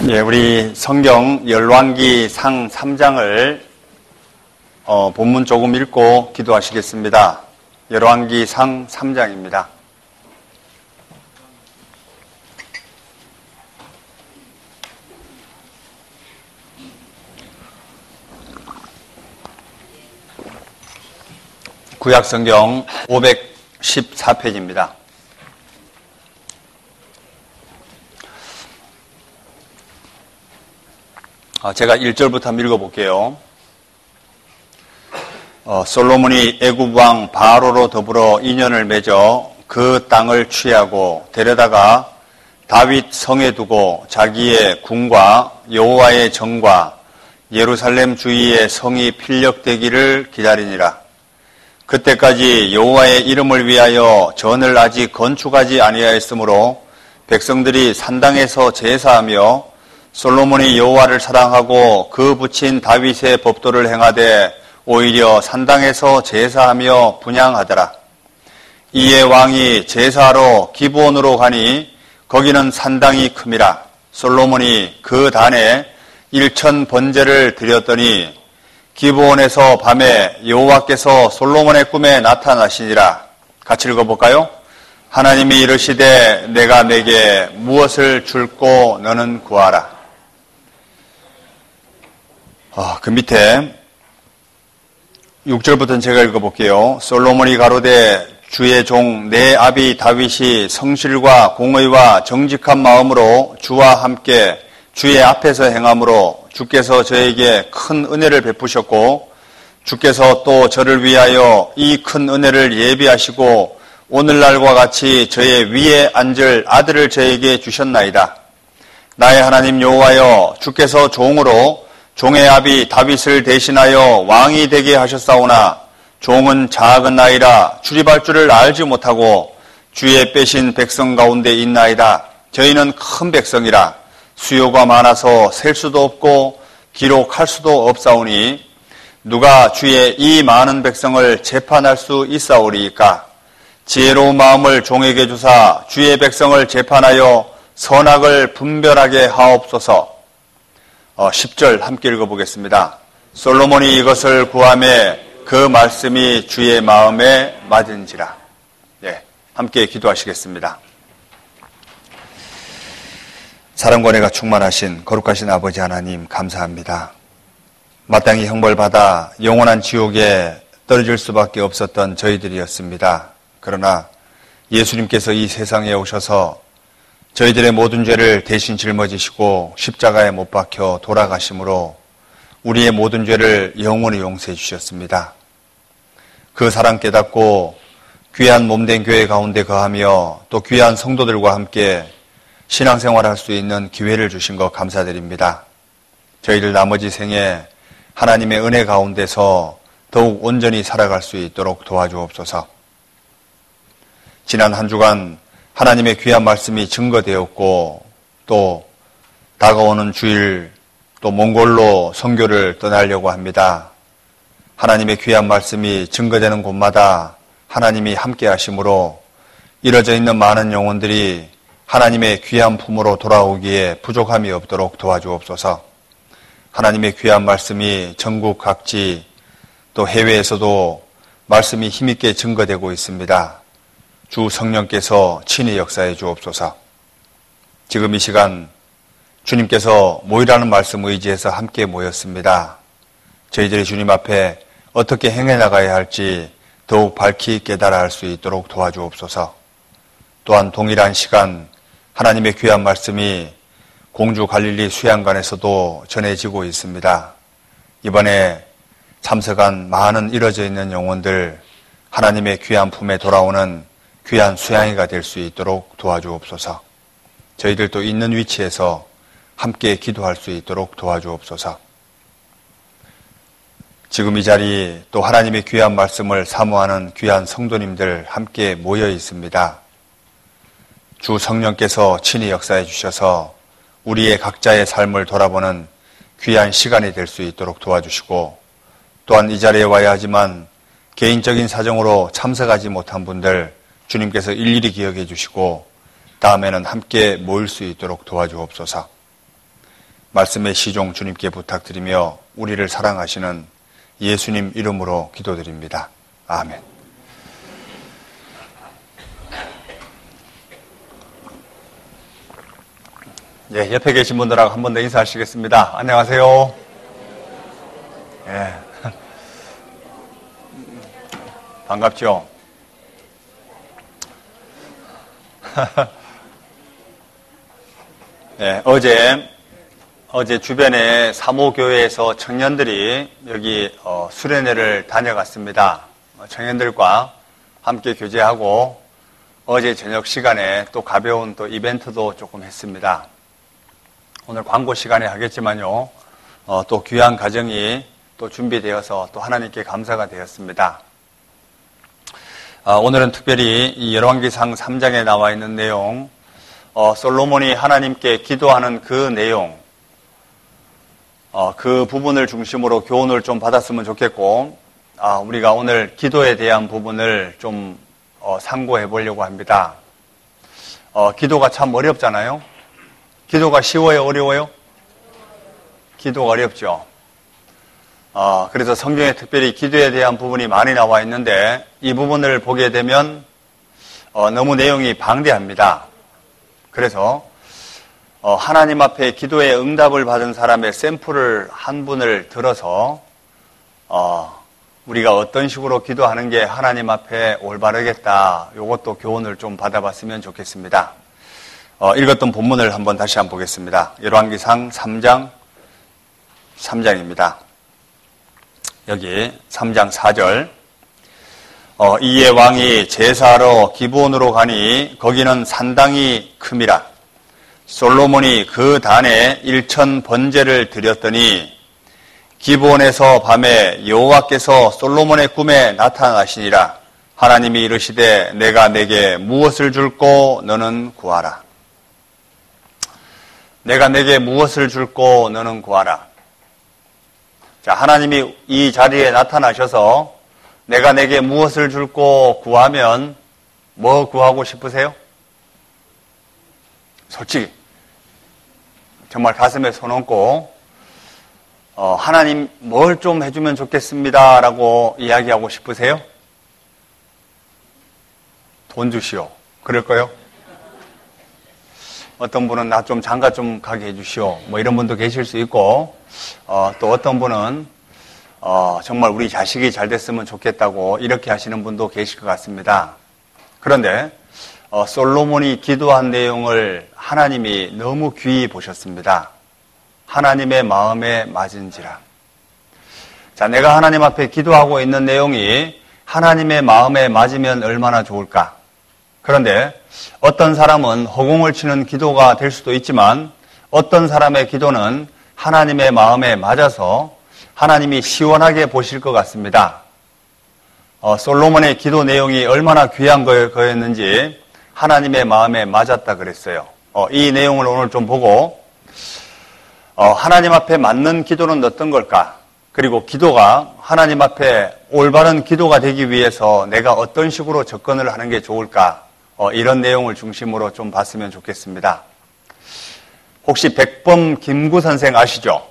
예, 우리 성경 열왕기 상 3장을 본문 조금 읽고 기도하시겠습니다. 열왕기 상 3장입니다. 구약 성경 514페이지입니다. 제가 1절부터 한번 읽어볼게요. 솔로몬이 애굽 왕 바로로 더불어 인연을 맺어 그 땅을 취하고 데려다가 다윗 성에 두고 자기의 궁과 여호와의 정과 예루살렘 주위의 성이 필력되기를 기다리니라. 그때까지 여호와의 이름을 위하여 전을 아직 건축하지 아니하였으므로 백성들이 산당에서 제사하며 솔로몬이 여호와를 사랑하고 그 붙인 다윗의 법도를 행하되 오히려 산당에서 제사하며 분향하더라. 이에 왕이 제사하러 기브온으로 가니 거기는 산당이 큼이라. 솔로몬이 그 단에 1천 번제를 드렸더니 기브온에서 밤에 여호와께서 솔로몬의 꿈에 나타나시니라. 같이 읽어볼까요? 하나님이 이르시되 내가 내게 무엇을 줄꼬 너는 구하라. 그 밑에 6절부터는 제가 읽어볼게요. 솔로몬이 가로되 주의 종 내 아비 다윗이 성실과 공의와 정직한 마음으로 주와 함께 주의 앞에서 행함으로 주께서 저에게 큰 은혜를 베푸셨고 주께서 또 저를 위하여 이 큰 은혜를 예비하시고 오늘날과 같이 저의 위에 앉을 아들을 저에게 주셨나이다. 나의 하나님 여호와여, 주께서 종으로 종의 아비 다윗을 대신하여 왕이 되게 하셨사오나 종은 작은 나이라 출입할 줄을 알지 못하고 주의 빼신 백성 가운데 있나이다. 저희는 큰 백성이라 수요가 많아서 셀 수도 없고 기록할 수도 없사오니 누가 주의 이 많은 백성을 재판할 수 있사오리이까. 지혜로운 마음을 종에게 주사 주의 백성을 재판하여 선악을 분별하게 하옵소서. 10절 함께 읽어보겠습니다. 솔로몬이 이것을 구하매 그 말씀이 주의 마음에 맞은지라. 네, 함께 기도하시겠습니다. 사랑과 은혜가 충만하신 거룩하신 아버지 하나님 감사합니다. 마땅히 형벌받아 영원한 지옥에 떨어질 수밖에 없었던 저희들이었습니다. 그러나 예수님께서 이 세상에 오셔서 저희들의 모든 죄를 대신 짊어지시고 십자가에 못 박혀 돌아가심으로 우리의 모든 죄를 영원히 용서해 주셨습니다. 그 사랑 깨닫고 귀한 몸된 교회 가운데 거하며 또 귀한 성도들과 함께 신앙생활할 수 있는 기회를 주신 것 감사드립니다. 저희들 나머지 생에 하나님의 은혜 가운데서 더욱 온전히 살아갈 수 있도록 도와주옵소서. 지난 한 주간 하나님의 귀한 말씀이 증거되었고 또 다가오는 주일 또 몽골로 선교를 떠나려고 합니다. 하나님의 귀한 말씀이 증거되는 곳마다 하나님이 함께 하심으로 이뤄져 있는 많은 영혼들이 하나님의 귀한 품으로 돌아오기에 부족함이 없도록 도와주옵소서. 하나님의 귀한 말씀이 전국 각지 또 해외에서도 말씀이 힘있게 증거되고 있습니다. 주 성령께서 친히 역사해 주옵소서. 지금 이 시간 주님께서 모이라는 말씀 의지해서 함께 모였습니다. 저희들이 주님 앞에 어떻게 행해 나가야 할지 더욱 밝히 깨달아 할 수 있도록 도와주옵소서. 또한 동일한 시간 하나님의 귀한 말씀이 공주 갈릴리 수양관에서도 전해지고 있습니다. 이번에 참석한 많은 이뤄져 있는 영혼들 하나님의 귀한 품에 돌아오는 귀한 수양이가 될 수 있도록 도와주옵소서. 저희들도 있는 위치에서 함께 기도할 수 있도록 도와주옵소서. 지금 이 자리 또 하나님의 귀한 말씀을 사모하는 귀한 성도님들 함께 모여 있습니다. 주 성령께서 친히 역사해 주셔서 우리의 각자의 삶을 돌아보는 귀한 시간이 될 수 있도록 도와주시고 또한 이 자리에 와야 하지만 개인적인 사정으로 참석하지 못한 분들 주님께서 일일이 기억해 주시고 다음에는 함께 모일 수 있도록 도와주옵소서. 말씀의 시종 주님께 부탁드리며 우리를 사랑하시는 예수님 이름으로 기도드립니다. 아멘. 예, 옆에 계신 분들하고 한 번 더 인사하시겠습니다. 안녕하세요. 예. 반갑죠? 예, 어제 주변에 사모교회에서 청년들이 여기 수련회를 다녀갔습니다. 청년들과 함께 교제하고 어제 저녁 시간에 또 가벼운 또 이벤트도 조금 했습니다. 오늘 광고 시간에 하겠지만요, 또 귀한 가정이 또 준비되어서 또 하나님께 감사가 되었습니다. 오늘은 특별히 이 열왕기상 3장에 나와 있는 내용, 솔로몬이 하나님께 기도하는 그 내용, 그 부분을 중심으로 교훈을 좀 받았으면 좋겠고, 우리가 오늘 기도에 대한 부분을 좀 상고해 보려고 합니다. 기도가 참 어렵잖아요. 기도가 쉬워요, 어려워요? 기도가 어렵죠. 그래서 성경에 특별히 기도에 대한 부분이 많이 나와 있는데 이 부분을 보게 되면 너무 내용이 방대합니다. 그래서 하나님 앞에 기도에 응답을 받은 사람의 샘플을 한 분을 들어서 우리가 어떤 식으로 기도하는 게 하나님 앞에 올바르겠다, 이것도 교훈을 좀 받아봤으면 좋겠습니다. 읽었던 본문을 다시 한번 보겠습니다. 열왕기상 3장 3장입니다. 여기 3장 4절. 이에 왕이 제사하러 기브온으로 가니 거기는 산당이 큼이라. 솔로몬이 그 단에 1천 번제를 드렸더니 기브온에서 밤에 여호와께서 솔로몬의 꿈에 나타나시니라. 하나님이 이르시되 내가 내게 무엇을 줄꼬 너는 구하라. 내가 내게 무엇을 줄꼬 너는 구하라. 자, 하나님이 이 자리에 나타나셔서 내가 내게 무엇을 줄꼬 구하면 뭐 구하고 싶으세요? 솔직히 정말 가슴에 손 얹고 하나님 뭘 좀 해주면 좋겠습니다 라고 이야기하고 싶으세요? 돈 주시오. 그럴까요? 어떤 분은 나 좀 장가 좀 가게 해주시오. 뭐 이런 분도 계실 수 있고, 또 어떤 분은 정말 우리 자식이 잘 됐으면 좋겠다고 이렇게 하시는 분도 계실 것 같습니다. 그런데 솔로몬이 기도한 내용을 하나님이 너무 귀히 보셨습니다. 하나님의 마음에 맞은지라. 자, 내가 하나님 앞에 기도하고 있는 내용이 하나님의 마음에 맞으면 얼마나 좋을까? 그런데 어떤 사람은 허공을 치는 기도가 될 수도 있지만 어떤 사람의 기도는 하나님의 마음에 맞아서 하나님이 시원하게 보실 것 같습니다. 솔로몬의 기도 내용이 얼마나 귀한 거였는지 하나님의 마음에 맞았다 그랬어요. 이 내용을 오늘 좀 보고 하나님 앞에 맞는 기도는 어떤 걸까? 그리고 기도가 하나님 앞에 올바른 기도가 되기 위해서 내가 어떤 식으로 접근을 하는 게 좋을까? 이런 내용을 중심으로 좀 봤으면 좋겠습니다. 혹시 백범 김구 선생 아시죠?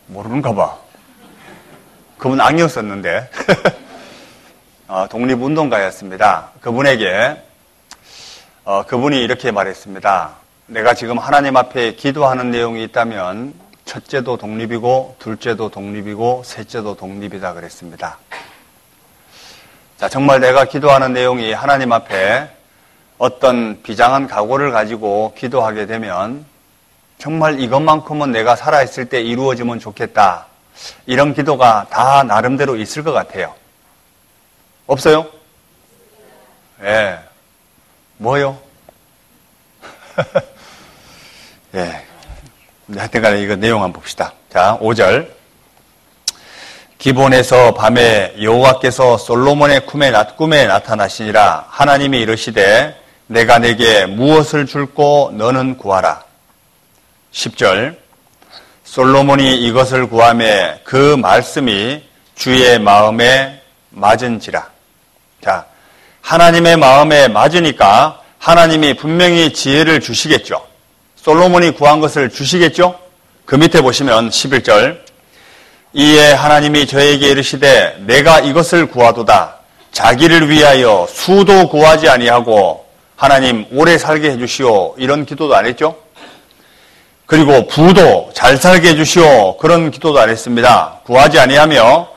모르는가 봐. 그분 악녀였었는데 독립운동가였습니다. 그분에게 그분이 이렇게 말했습니다. 내가 지금 하나님 앞에 기도하는 내용이 있다면 첫째도 독립이고 둘째도 독립이고 셋째도 독립이다 그랬습니다. 자, 정말 내가 기도하는 내용이 하나님 앞에 어떤 비장한 각오를 가지고 기도하게 되면 정말 이것만큼은 내가 살아있을 때 이루어지면 좋겠다. 이런 기도가 다 나름대로 있을 것 같아요. 없어요? 예. 뭐요? 예. 하여튼간에 이거 내용 한번 봅시다. 자, 5절. 기본에서 밤에 여호와께서 솔로몬의 꿈에 나타나시니라. 하나님이 이르시되 내가 내게 무엇을 줄꼬 너는 구하라. 10절. 솔로몬이 이것을 구하매 그 말씀이 주의 마음에 맞은지라. 자, 하나님의 마음에 맞으니까 하나님이 분명히 지혜를 주시겠죠. 솔로몬이 구한 것을 주시겠죠? 그 밑에 보시면 11절. 이에 하나님이 저에게 이르시되 내가 이것을 구하도다. 자기를 위하여 수도 구하지 아니하고 하나님 오래 살게 해주시오. 이런 기도도 안 했죠? 그리고 부도 잘 살게 해주시오. 그런 기도도 안 했습니다. 구하지 아니하며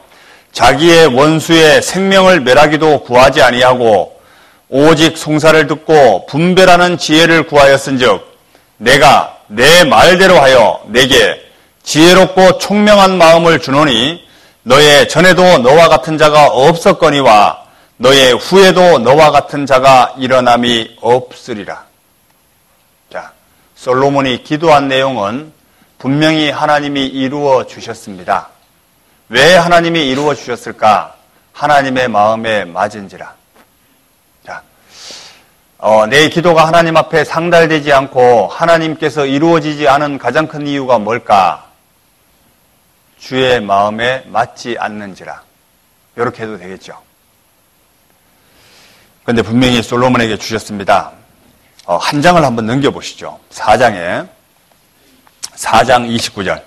자기의 원수의 생명을 멸하기도 구하지 아니하고 오직 송사를 듣고 분별하는 지혜를 구하였은즉 내가 내 말대로 하여 내게 지혜롭고 총명한 마음을 주노니 너의 전에도 너와 같은 자가 없었거니와 너의 후에도 너와 같은 자가 일어남이 없으리라. 자, 솔로몬이 기도한 내용은 분명히 하나님이 이루어 주셨습니다. 왜 하나님이 이루어 주셨을까? 하나님의 마음에 맞은지라. 자, 내 기도가 하나님 앞에 상달되지 않고 하나님께서 이루어지지 않은 가장 큰 이유가 뭘까? 주의 마음에 맞지 않는지라. 이렇게 해도 되겠죠. 그런데 분명히 솔로몬에게 주셨습니다. 한 장을 한번 넘겨보시죠. 4장 29절.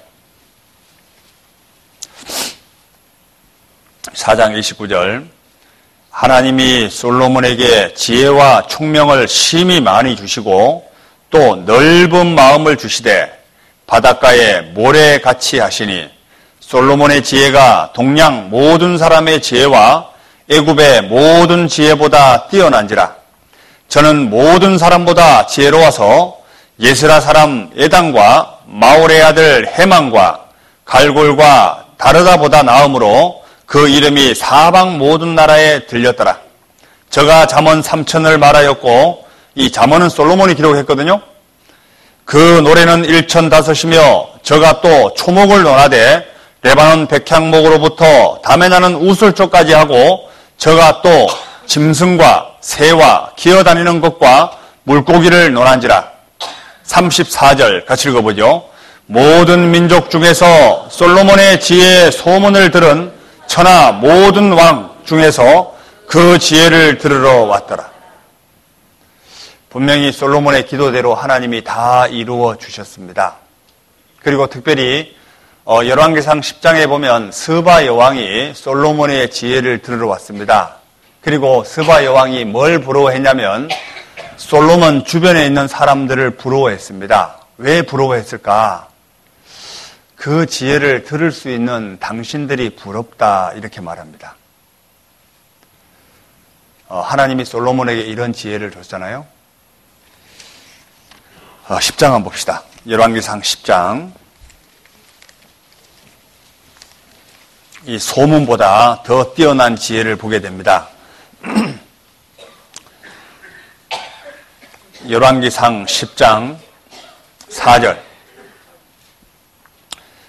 4장 29절. 하나님이 솔로몬에게 지혜와 총명을 심히 많이 주시고 또 넓은 마음을 주시되 바닷가에 모래같이 하시니 솔로몬의 지혜가 동양 모든 사람의 지혜와 애굽의 모든 지혜보다 뛰어난지라. 저는 모든 사람보다 지혜로워서 예스라 사람 에단과 마올의 아들 헤만과 갈골과 다르다보다 나음으로 그 이름이 사방 모든 나라에 들렸더라. 저가 잠언 3천을 말하였고 이 잠언은 솔로몬이 기록했거든요. 그 노래는 1,005이며 저가 또 초목을 논하되 레바논 백향목으로부터 담에 나는 우슬초까지 하고 저가 또 짐승과 새와 기어다니는 것과 물고기를 논한지라. 34절 같이 읽어보죠. 모든 민족 중에서 솔로몬의 지혜의 소문을 들은 천하 모든 왕 중에서 그 지혜를 들으러 왔더라. 분명히 솔로몬의 기도대로 하나님이 다 이루어 주셨습니다. 그리고 특별히 열왕기상 10장에 보면 스바 여왕이 솔로몬의 지혜를 들으러 왔습니다. 그리고 스바 여왕이 뭘 부러워했냐면 솔로몬 주변에 있는 사람들을 부러워했습니다. 왜 부러워했을까? 그 지혜를 들을 수 있는 당신들이 부럽다 이렇게 말합니다. 하나님이 솔로몬에게 이런 지혜를 줬잖아요. 10장 한번 봅시다. 열왕기상 10장. 이 소문보다 더 뛰어난 지혜를 보게 됩니다. 열왕기상 10장 4절.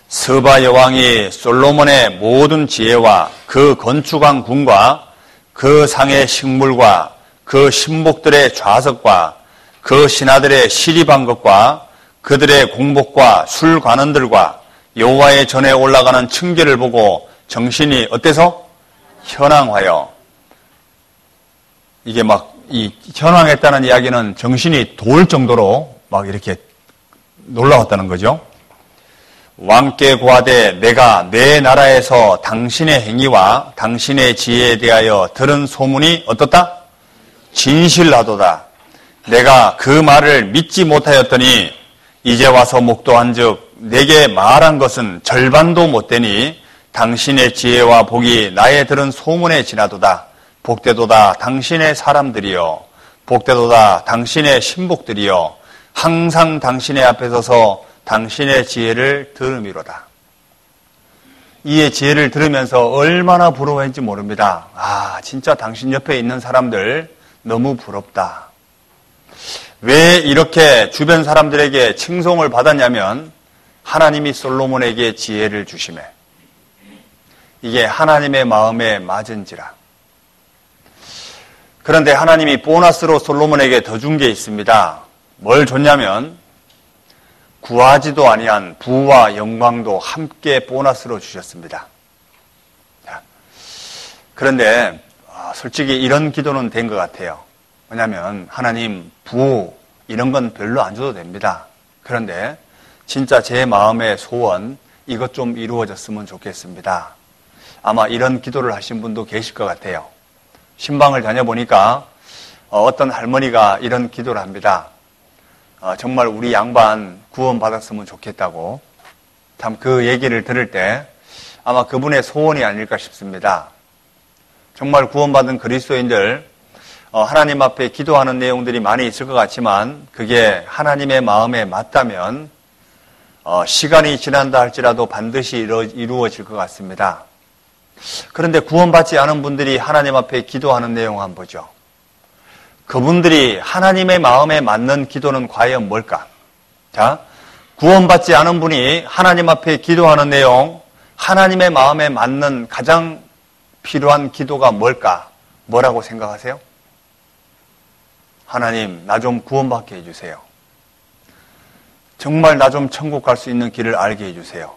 스바 여왕이 솔로몬의 모든 지혜와 그 건축한 궁과 그 상의 식물과 그 신복들의 좌석과 그 신하들의 시립한 것과 그들의 공복과 술관원들과 여호와의 전에 올라가는 층계를 보고 정신이 어때서? 현황하여. 이게 이 현황했다는 이야기는 정신이 도울 정도로 이렇게 놀라웠다는 거죠. 왕께 고하되 내가 내 나라에서 당신의 행위와 당신의 지혜에 대하여 들은 소문이 어떻다? 진실하도다. 내가 그 말을 믿지 못하였더니 이제 와서 목도한즉 내게 말한 것은 절반도 못되니 당신의 지혜와 복이 나의 들은 소문에 지나도다. 복되도다 당신의 사람들이여. 복되도다 당신의 신복들이여. 항상 당신의 앞에 서서 당신의 지혜를 들음이로다. 이의 지혜를 들으면서 얼마나 부러워했는지 모릅니다. 진짜 당신 옆에 있는 사람들 너무 부럽다. 왜 이렇게 주변 사람들에게 칭송을 받았냐면 하나님이 솔로몬에게 지혜를 주시매. 이게 하나님의 마음에 맞은지라. 그런데 하나님이 보너스로 솔로몬에게 더 준 게 있습니다. 뭘 줬냐면 구하지도 아니한 부와 영광도 함께 보너스로 주셨습니다. 그런데 솔직히 이런 기도는 된 것 같아요. 왜냐하면 하나님 부 이런 건 별로 안 줘도 됩니다. 그런데 진짜 제 마음의 소원, 이것 좀 이루어졌으면 좋겠습니다. 아마 이런 기도를 하신 분도 계실 것 같아요. 신방을 다녀보니까 어떤 할머니가 이런 기도를 합니다. 정말 우리 양반 구원받았으면 좋겠다고. 참 그 얘기를 들을 때 아마 그분의 소원이 아닐까 싶습니다. 정말 구원받은 그리스도인들 하나님 앞에 기도하는 내용들이 많이 있을 것 같지만 그게 하나님의 마음에 맞다면 시간이 지난다 할지라도 반드시 이루어질 것 같습니다. 그런데 구원받지 않은 분들이 하나님 앞에 기도하는 내용 한번 보죠. 그분들이 하나님의 마음에 맞는 기도는 과연 뭘까? 자, 구원받지 않은 분이 하나님 앞에 기도하는 내용, 하나님의 마음에 맞는 가장 필요한 기도가 뭘까? 뭐라고 생각하세요? 하나님, 나 좀 구원받게 해주세요. 정말 나 좀 천국 갈 수 있는 길을 알게 해주세요.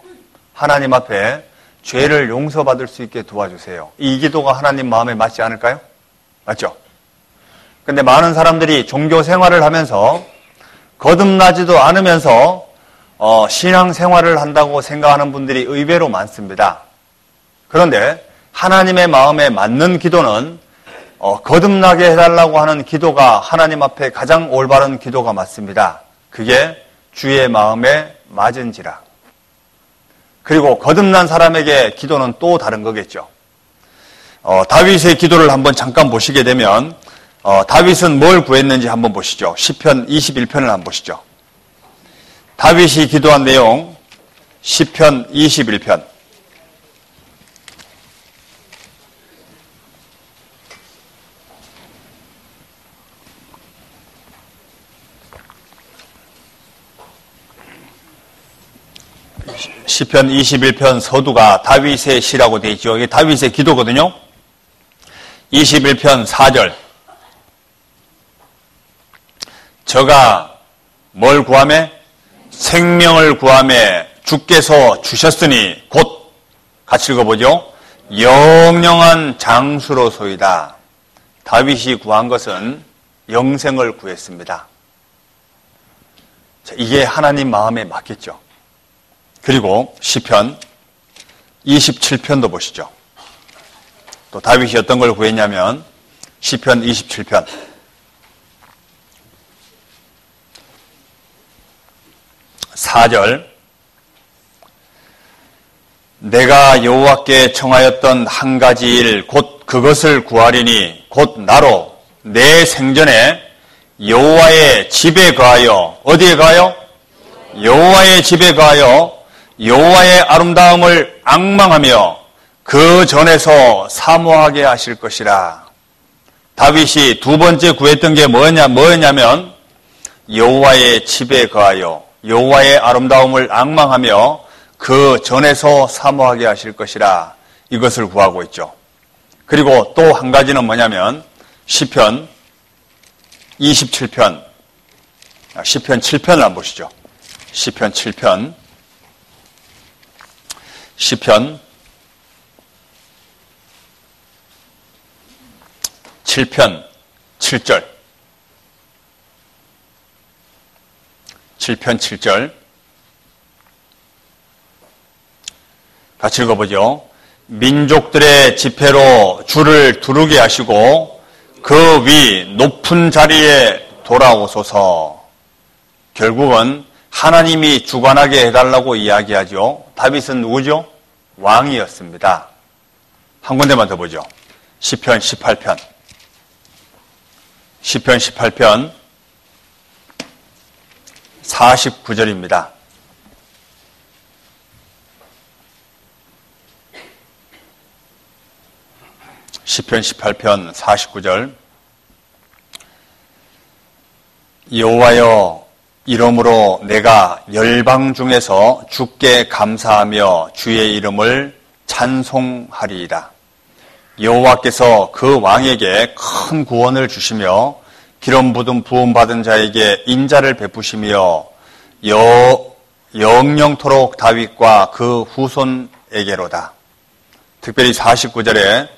하나님 앞에 죄를 용서받을 수 있게 도와주세요. 이 기도가 하나님 마음에 맞지 않을까요? 맞죠? 근데 많은 사람들이 종교 생활을 하면서 거듭나지도 않으면서 신앙 생활을 한다고 생각하는 분들이 의외로 많습니다. 그런데 하나님의 마음에 맞는 기도는 거듭나게 해달라고 하는 기도가 하나님 앞에 가장 올바른 기도가 맞습니다. 그게 주의 마음에 맞은지라. 그리고 거듭난 사람에게 기도는 또 다른 거겠죠. 다윗의 기도를 한번 잠깐 보시게 되면 다윗은 뭘 구했는지 한번 보시죠. 시편 21편을 한번 보시죠. 다윗이 기도한 내용 시편 21편. 시편 21편 서두가 다윗의 시라고 되어 있죠. 이게 다윗의 기도거든요. 21편 4절. 저가 뭘 구하매? 생명을 구하매 주께서 주셨으니 곧 같이 읽어보죠. 영영한 장수로소이다. 다윗이 구한 것은 영생을 구했습니다. 자, 이게 하나님 마음에 맞겠죠. 그리고 시편 27편도 보시죠. 또 다윗이 어떤 걸 구했냐면 시편 27편 4절. 내가 여호와께 청하였던 한 가지 일 곧 그것을 구하리니 곧 나로 내 생전에 여호와의 집에 가하여 어디에 가요? 여호와의 집에 가하여 여호와의 아름다움을 앙망하며 그 전에서 사모하게 하실 것이라. 다윗이 두 번째 구했던 게 뭐였냐면 여호와의 집에 가하여 여호와의 아름다움을 앙망하며 그 전에서 사모하게 하실 것이라. 이것을 구하고 있죠. 그리고 또 한 가지는 뭐냐면 시편 27편 시편 7편을 한번 보시죠. 시편 7편 시편 7편 7절 7편 7절 같이 읽어보죠. 민족들의 지폐로 주를 두르게 하시고 그 위 높은 자리에 돌아오소서. 결국은 하나님이 주관하게 해달라고 이야기하죠. 다윗은 누구죠? 왕이었습니다. 한 군데만 더 보죠. 시편 18편 시편 18편 49절입니다. 시편 18편 49절. 여호와여, 이러므로 내가 열방 중에서 주께 감사하며 주의 이름을 찬송하리이다. 여호와께서 그 왕에게 큰 구원을 주시며 기름 부음 부음받은 자에게 인자를 베푸시며 영영토록 다윗과 그 후손에게로다. 특별히 49절에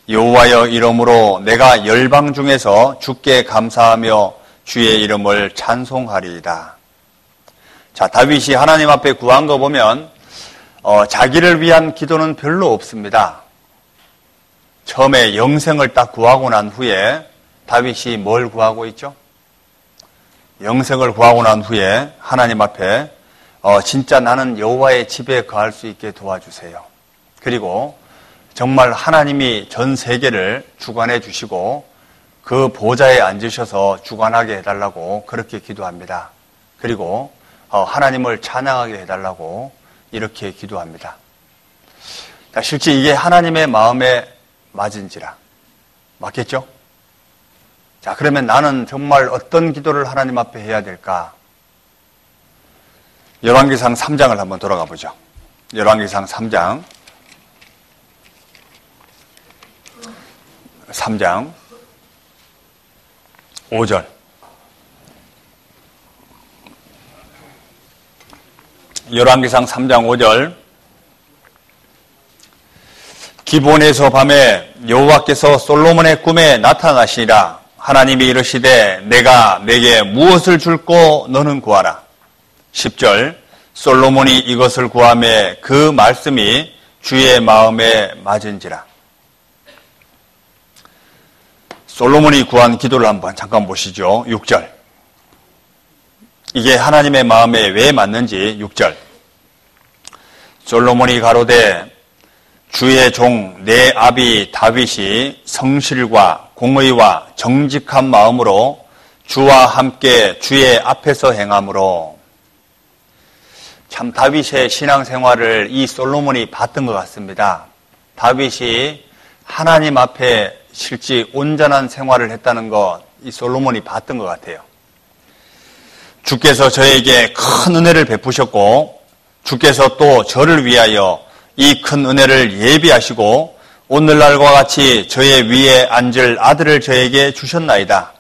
여호와여, 이러므로 내가 열방 중에서 주께 감사하며 주의 이름을 찬송하리이다. 자, 다윗이 하나님 앞에 구한 거 보면 자기를 위한 기도는 별로 없습니다. 처음에 영생을 딱 구하고 난 후에 다윗이 뭘 구하고 있죠? 영생을 구하고 난 후에 하나님 앞에 진짜 나는 여호와의 집에 거할 수 있게 도와주세요. 그리고 정말 하나님이 전 세계를 주관해 주시고 그 보좌에 앉으셔서 주관하게 해달라고 그렇게 기도합니다. 그리고 하나님을 찬양하게 해달라고 이렇게 기도합니다. 실제 이게 하나님의 마음에 맞은지라. 맞겠죠? 자, 그러면 나는 정말 어떤 기도를 하나님 앞에 해야 될까? 열왕기상 3장을 한번 돌아가 보죠. 열왕기상 3장 5절. 열왕기상 3장 5절. 기브온에서 밤에 여호와께서 솔로몬의 꿈에 나타나시니라. 하나님이 이르시되 내가 내게 무엇을 줄고 너는 구하라. 10절. 솔로몬이 이것을 구하매 그 말씀이 주의 마음에 맞은지라. 솔로몬이 구한 기도를 한번 잠깐 보시죠. 6절. 이게 하나님의 마음에 왜 맞는지 6절. 솔로몬이 가로되 주의 종 내 아비 다윗이 성실과 공의와 정직한 마음으로 주와 함께 주의 앞에서 행함으로. 참 다윗의 신앙생활을 이 솔로몬이 봤던 것 같습니다. 다윗이 하나님 앞에 실제 온전한 생활을 했다는 것, 이 솔로몬이 봤던 것 같아요. 주께서 저에게 큰 은혜를 베푸셨고 주께서 또 저를 위하여 이 큰 은혜를 예비하시고 오늘날과 같이 저의 위에 앉을 아들을 저에게 주셨나이다.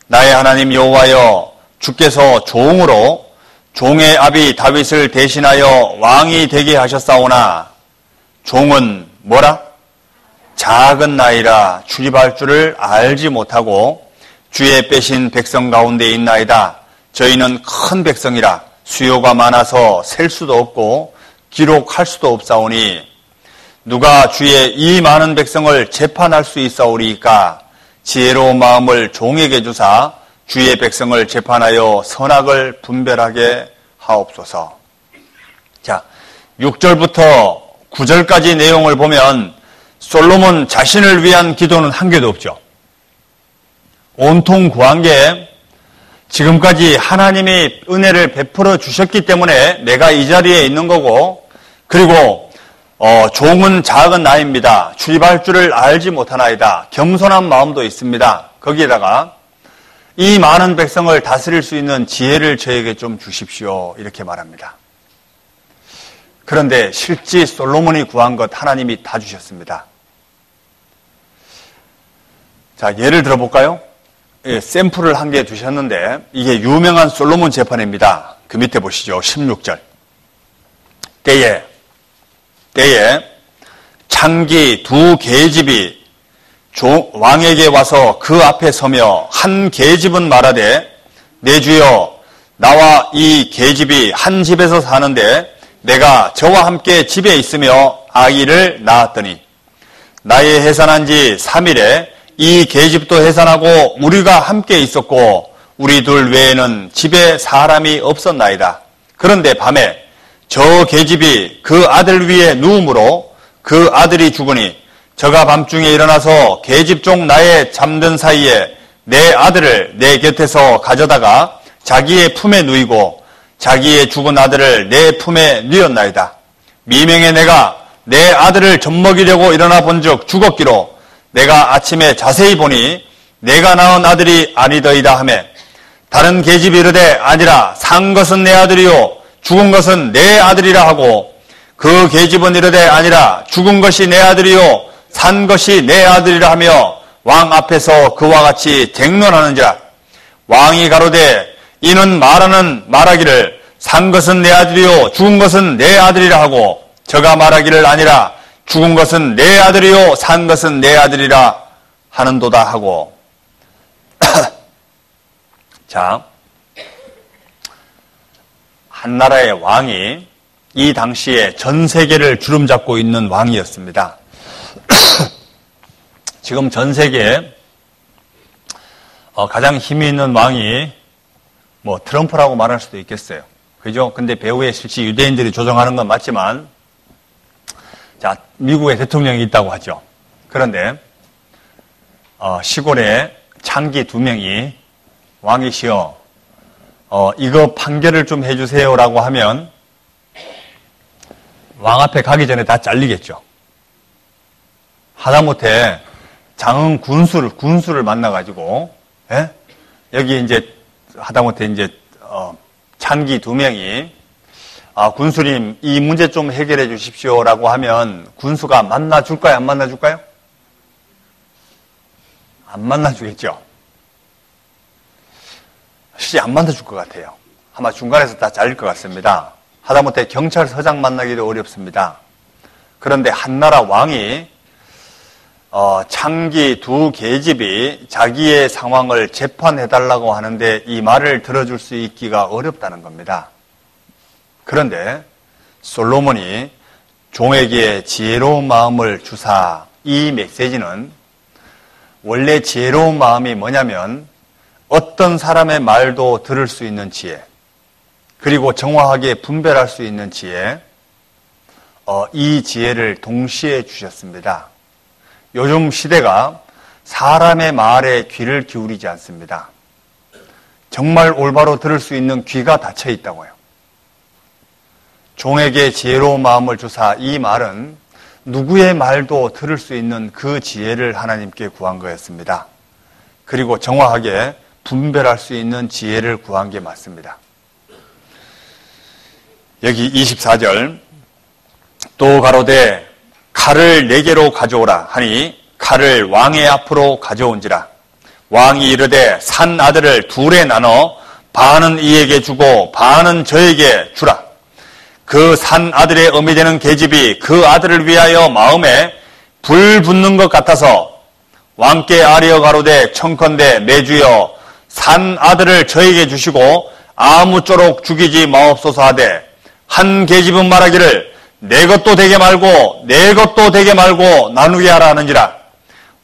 나의 하나님 여호와여, 주께서 종으로 종의 아비 다윗을 대신하여 왕이 되게 하셨사오나 종은 뭐라? 작은 나이라 출입할 줄을 알지 못하고 주의 빼신 백성 가운데 있나이다. 저희는 큰 백성이라 수요가 많아서 셀 수도 없고 기록할 수도 없사오니 누가 주의 이 많은 백성을 재판할 수 있사오리이까? 지혜로운 마음을 종에게 주사 주의 백성을 재판하여 선악을 분별하게 하옵소서. 자, 6절부터 9절까지 내용을 보면 솔로몬 자신을 위한 기도는 한 개도 없죠. 온통 구한 게 지금까지 하나님이 은혜를 베풀어 주셨기 때문에 내가 이 자리에 있는 거고, 그리고 종은 작은 나입니다. 출입할 줄을 알지 못하나이다. 겸손한 마음도 있습니다. 거기에다가 이 많은 백성을 다스릴 수 있는 지혜를 저에게 좀 주십시오. 이렇게 말합니다. 그런데 실제 솔로몬이 구한 것 하나님이 다 주셨습니다. 자, 예를 들어볼까요? 샘플을 한 개 두셨는데 이게 유명한 솔로몬 재판입니다. 그 밑에 보시죠. 16절. 때에 창기 두 계집이 왕에게 와서 그 앞에 서며 한 계집은 말하되 내 주여, 나와 이 계집이 한 집에서 사는데 내가 저와 함께 집에 있으며 아이를 낳았더니 나의 해산한 지 3일에 이 계집도 해산하고 우리가 함께 있었고 우리 둘 외에는 집에 사람이 없었나이다. 그런데 밤에 저 계집이 그 아들 위에 누움으로 그 아들이 죽으니 저가 밤중에 일어나서 계집종 나의 잠든 사이에 내 아들을 내 곁에서 가져다가 자기의 품에 누이고 자기의 죽은 아들을 내 품에 누였나이다. 미명에 내가 내 아들을 젖먹이려고 일어나 본즉 죽었기로 내가 아침에 자세히 보니 내가 낳은 아들이 아니더이다 하매 다른 계집이 이르되 아니라 산 것은 내 아들이요 죽은 것은 내 아들이라 하고 그 계집은 이르되 아니라 죽은 것이 내 아들이요 산 것이 내 아들이라 하며 왕 앞에서 그와 같이 쟁론하는지라. 왕이 가로되 이는 말하기를 산 것은 내 아들이요 죽은 것은 내 아들이라 하고 저가 말하기를 아니라 죽은 것은 내 아들이요 산 것은 내 아들이라 하는도다 하고. 자, 한 나라의 왕이 이 당시에 전 세계를 주름잡고 있는 왕이었습니다. 지금 전 세계에 가장 힘이 있는 왕이 뭐 트럼프라고 말할 수도 있겠어요. 그죠? 근데 배후에 실제 유대인들이 조정하는 건 맞지만, 자, 미국의 대통령이 있다고 하죠. 그런데 시골에 장기 2명이 왕이시여 이거 판결을 좀 해주세요라고 하면 왕 앞에 가기 전에 다 잘리겠죠. 하다못해 장흥 군수를 만나가지고, 예? 여기 이제 하다못해 이제 장기 2명이 군수님 이 문제 좀 해결해 주십시오라고 하면 군수가 만나줄까요? 안 만나줄까요? 안 만나주겠죠. 실제 안 만나줄 것 같아요. 아마 중간에서 다 잘릴 것 같습니다. 하다못해 경찰서장 만나기도 어렵습니다. 그런데 한나라 왕이 창기 2계집이 자기의 상황을 재판해달라고 하는데 이 말을 들어줄 수 있기가 어렵다는 겁니다. 그런데 솔로몬이 종에게 지혜로운 마음을 주사, 이 메시지는 원래 지혜로운 마음이 뭐냐면 어떤 사람의 말도 들을 수 있는 지혜, 그리고 정확하게 분별할 수 있는 지혜, 이 지혜를 동시에 주셨습니다. 요즘 시대가 사람의 말에 귀를 기울이지 않습니다. 정말 올바로 들을 수 있는 귀가 닫혀 있다고요. 종에게 지혜로운 마음을 주사, 이 말은 누구의 말도 들을 수 있는 그 지혜를 하나님께 구한 거였습니다. 그리고 정확하게 분별할 수 있는 지혜를 구한 게 맞습니다. 여기 24절, 또 가로되 칼을 4개로 가져오라 하니 칼을 왕의 앞으로 가져온지라. 왕이 이르되 산 아들을 2에 나눠 반은 이에게 주고 반은 저에게 주라. 그 산 아들의 어미 되는 계집이 그 아들을 위하여 마음에 불 붙는 것 같아서 왕께 아뢰어 가로되 청컨대 내주여 산 아들을 저에게 주시고 아무쪼록 죽이지 마옵소서 하되, 한 계집은 말하기를 내 것도 되게 말고 내 것도 되게 말고 나누게 하라 하는지라.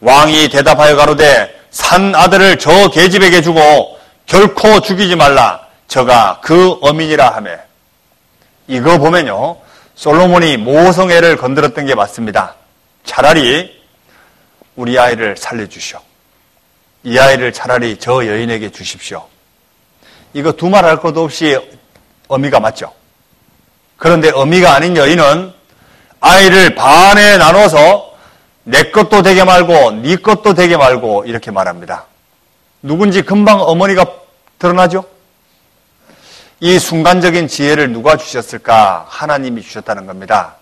왕이 대답하여 가로되 산 아들을 저 계집에게 주고 결코 죽이지 말라. 저가 그 어민이라 하매. 이거 보면요, 솔로몬이 모성애를 건드렸던 게 맞습니다. 차라리 우리 아이를 살려주시오. 이 아이를 차라리 저 여인에게 주십시오. 이거 두말할 것도 없이 어미가 맞죠. 그런데 어미가 아닌 여인은 아이를 반에 나눠서 내 것도 되게 말고 네 것도 되게 말고 이렇게 말합니다. 누군지 금방 어머니가 드러나죠? 이 순간적인 지혜를 누가 주셨을까? 하나님이 주셨다는 겁니다.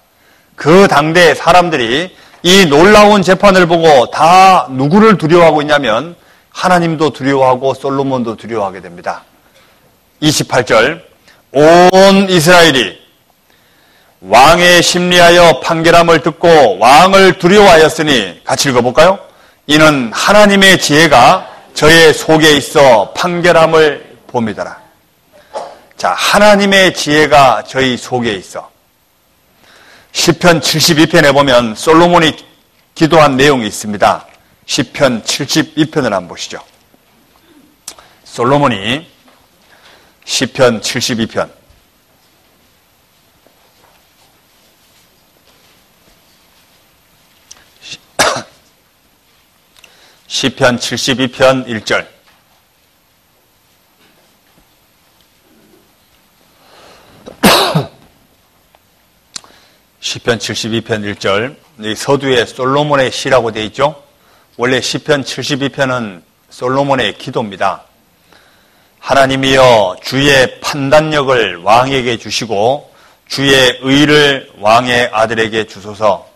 그 당대의 사람들이 이 놀라운 재판을 보고 다 누구를 두려워하고 있냐면 하나님도 두려워하고 솔로몬도 두려워하게 됩니다. 28절, 온 이스라엘이 왕의 심리하여 판결함을 듣고 왕을 두려워하였으니, 같이 읽어볼까요? 이는 하나님의 지혜가 저의 속에 있어 판결함을 봅니다라. 자, 하나님의 지혜가 저희 속에 있어. 시편 72편에 보면 솔로몬이 기도한 내용이 있습니다. 시편 72편을 한번 보시죠. 솔로몬이 시편 72편 시편 72편 1절. 시편 72편 1절. 이 서두에 솔로몬의 시라고 되어 있죠. 원래 시편 72편은 솔로몬의 기도입니다. 하나님이여 주의 판단력을 왕에게 주시고 주의 의를 왕의 아들에게 주소서.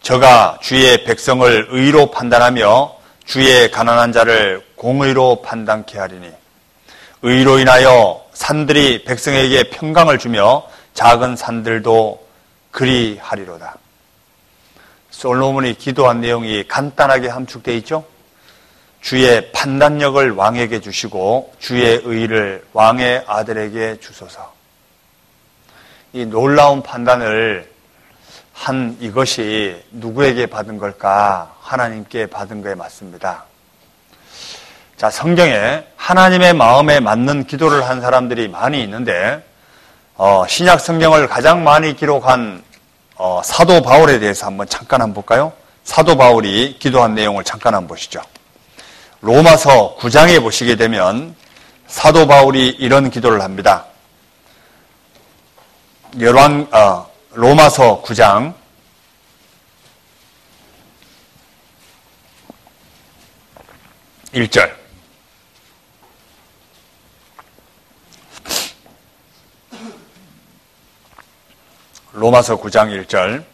저가 주의 백성을 의로 판단하며 주의 가난한 자를 공의로 판단케 하리니, 의로 인하여 산들이 백성에게 평강을 주며 작은 산들도 그리하리로다. 솔로몬이 기도한 내용이 간단하게 함축되어 있죠. 주의 판단력을 왕에게 주시고 주의 의를 왕의 아들에게 주소서. 이 놀라운 판단을 한 이것이 누구에게 받은 걸까? 하나님께 받은 거에 맞습니다. 자, 성경에 하나님의 마음에 맞는 기도를 한 사람들이 많이 있는데 신약 성경을 가장 많이 기록한 사도 바울에 대해서 한번 볼까요? 사도 바울이 기도한 내용을 잠깐 한번 보시죠. 로마서 9장에 보시게 되면 사도 바울이 이런 기도를 합니다. 로마서 9장 1절. 로마서 9장 1절.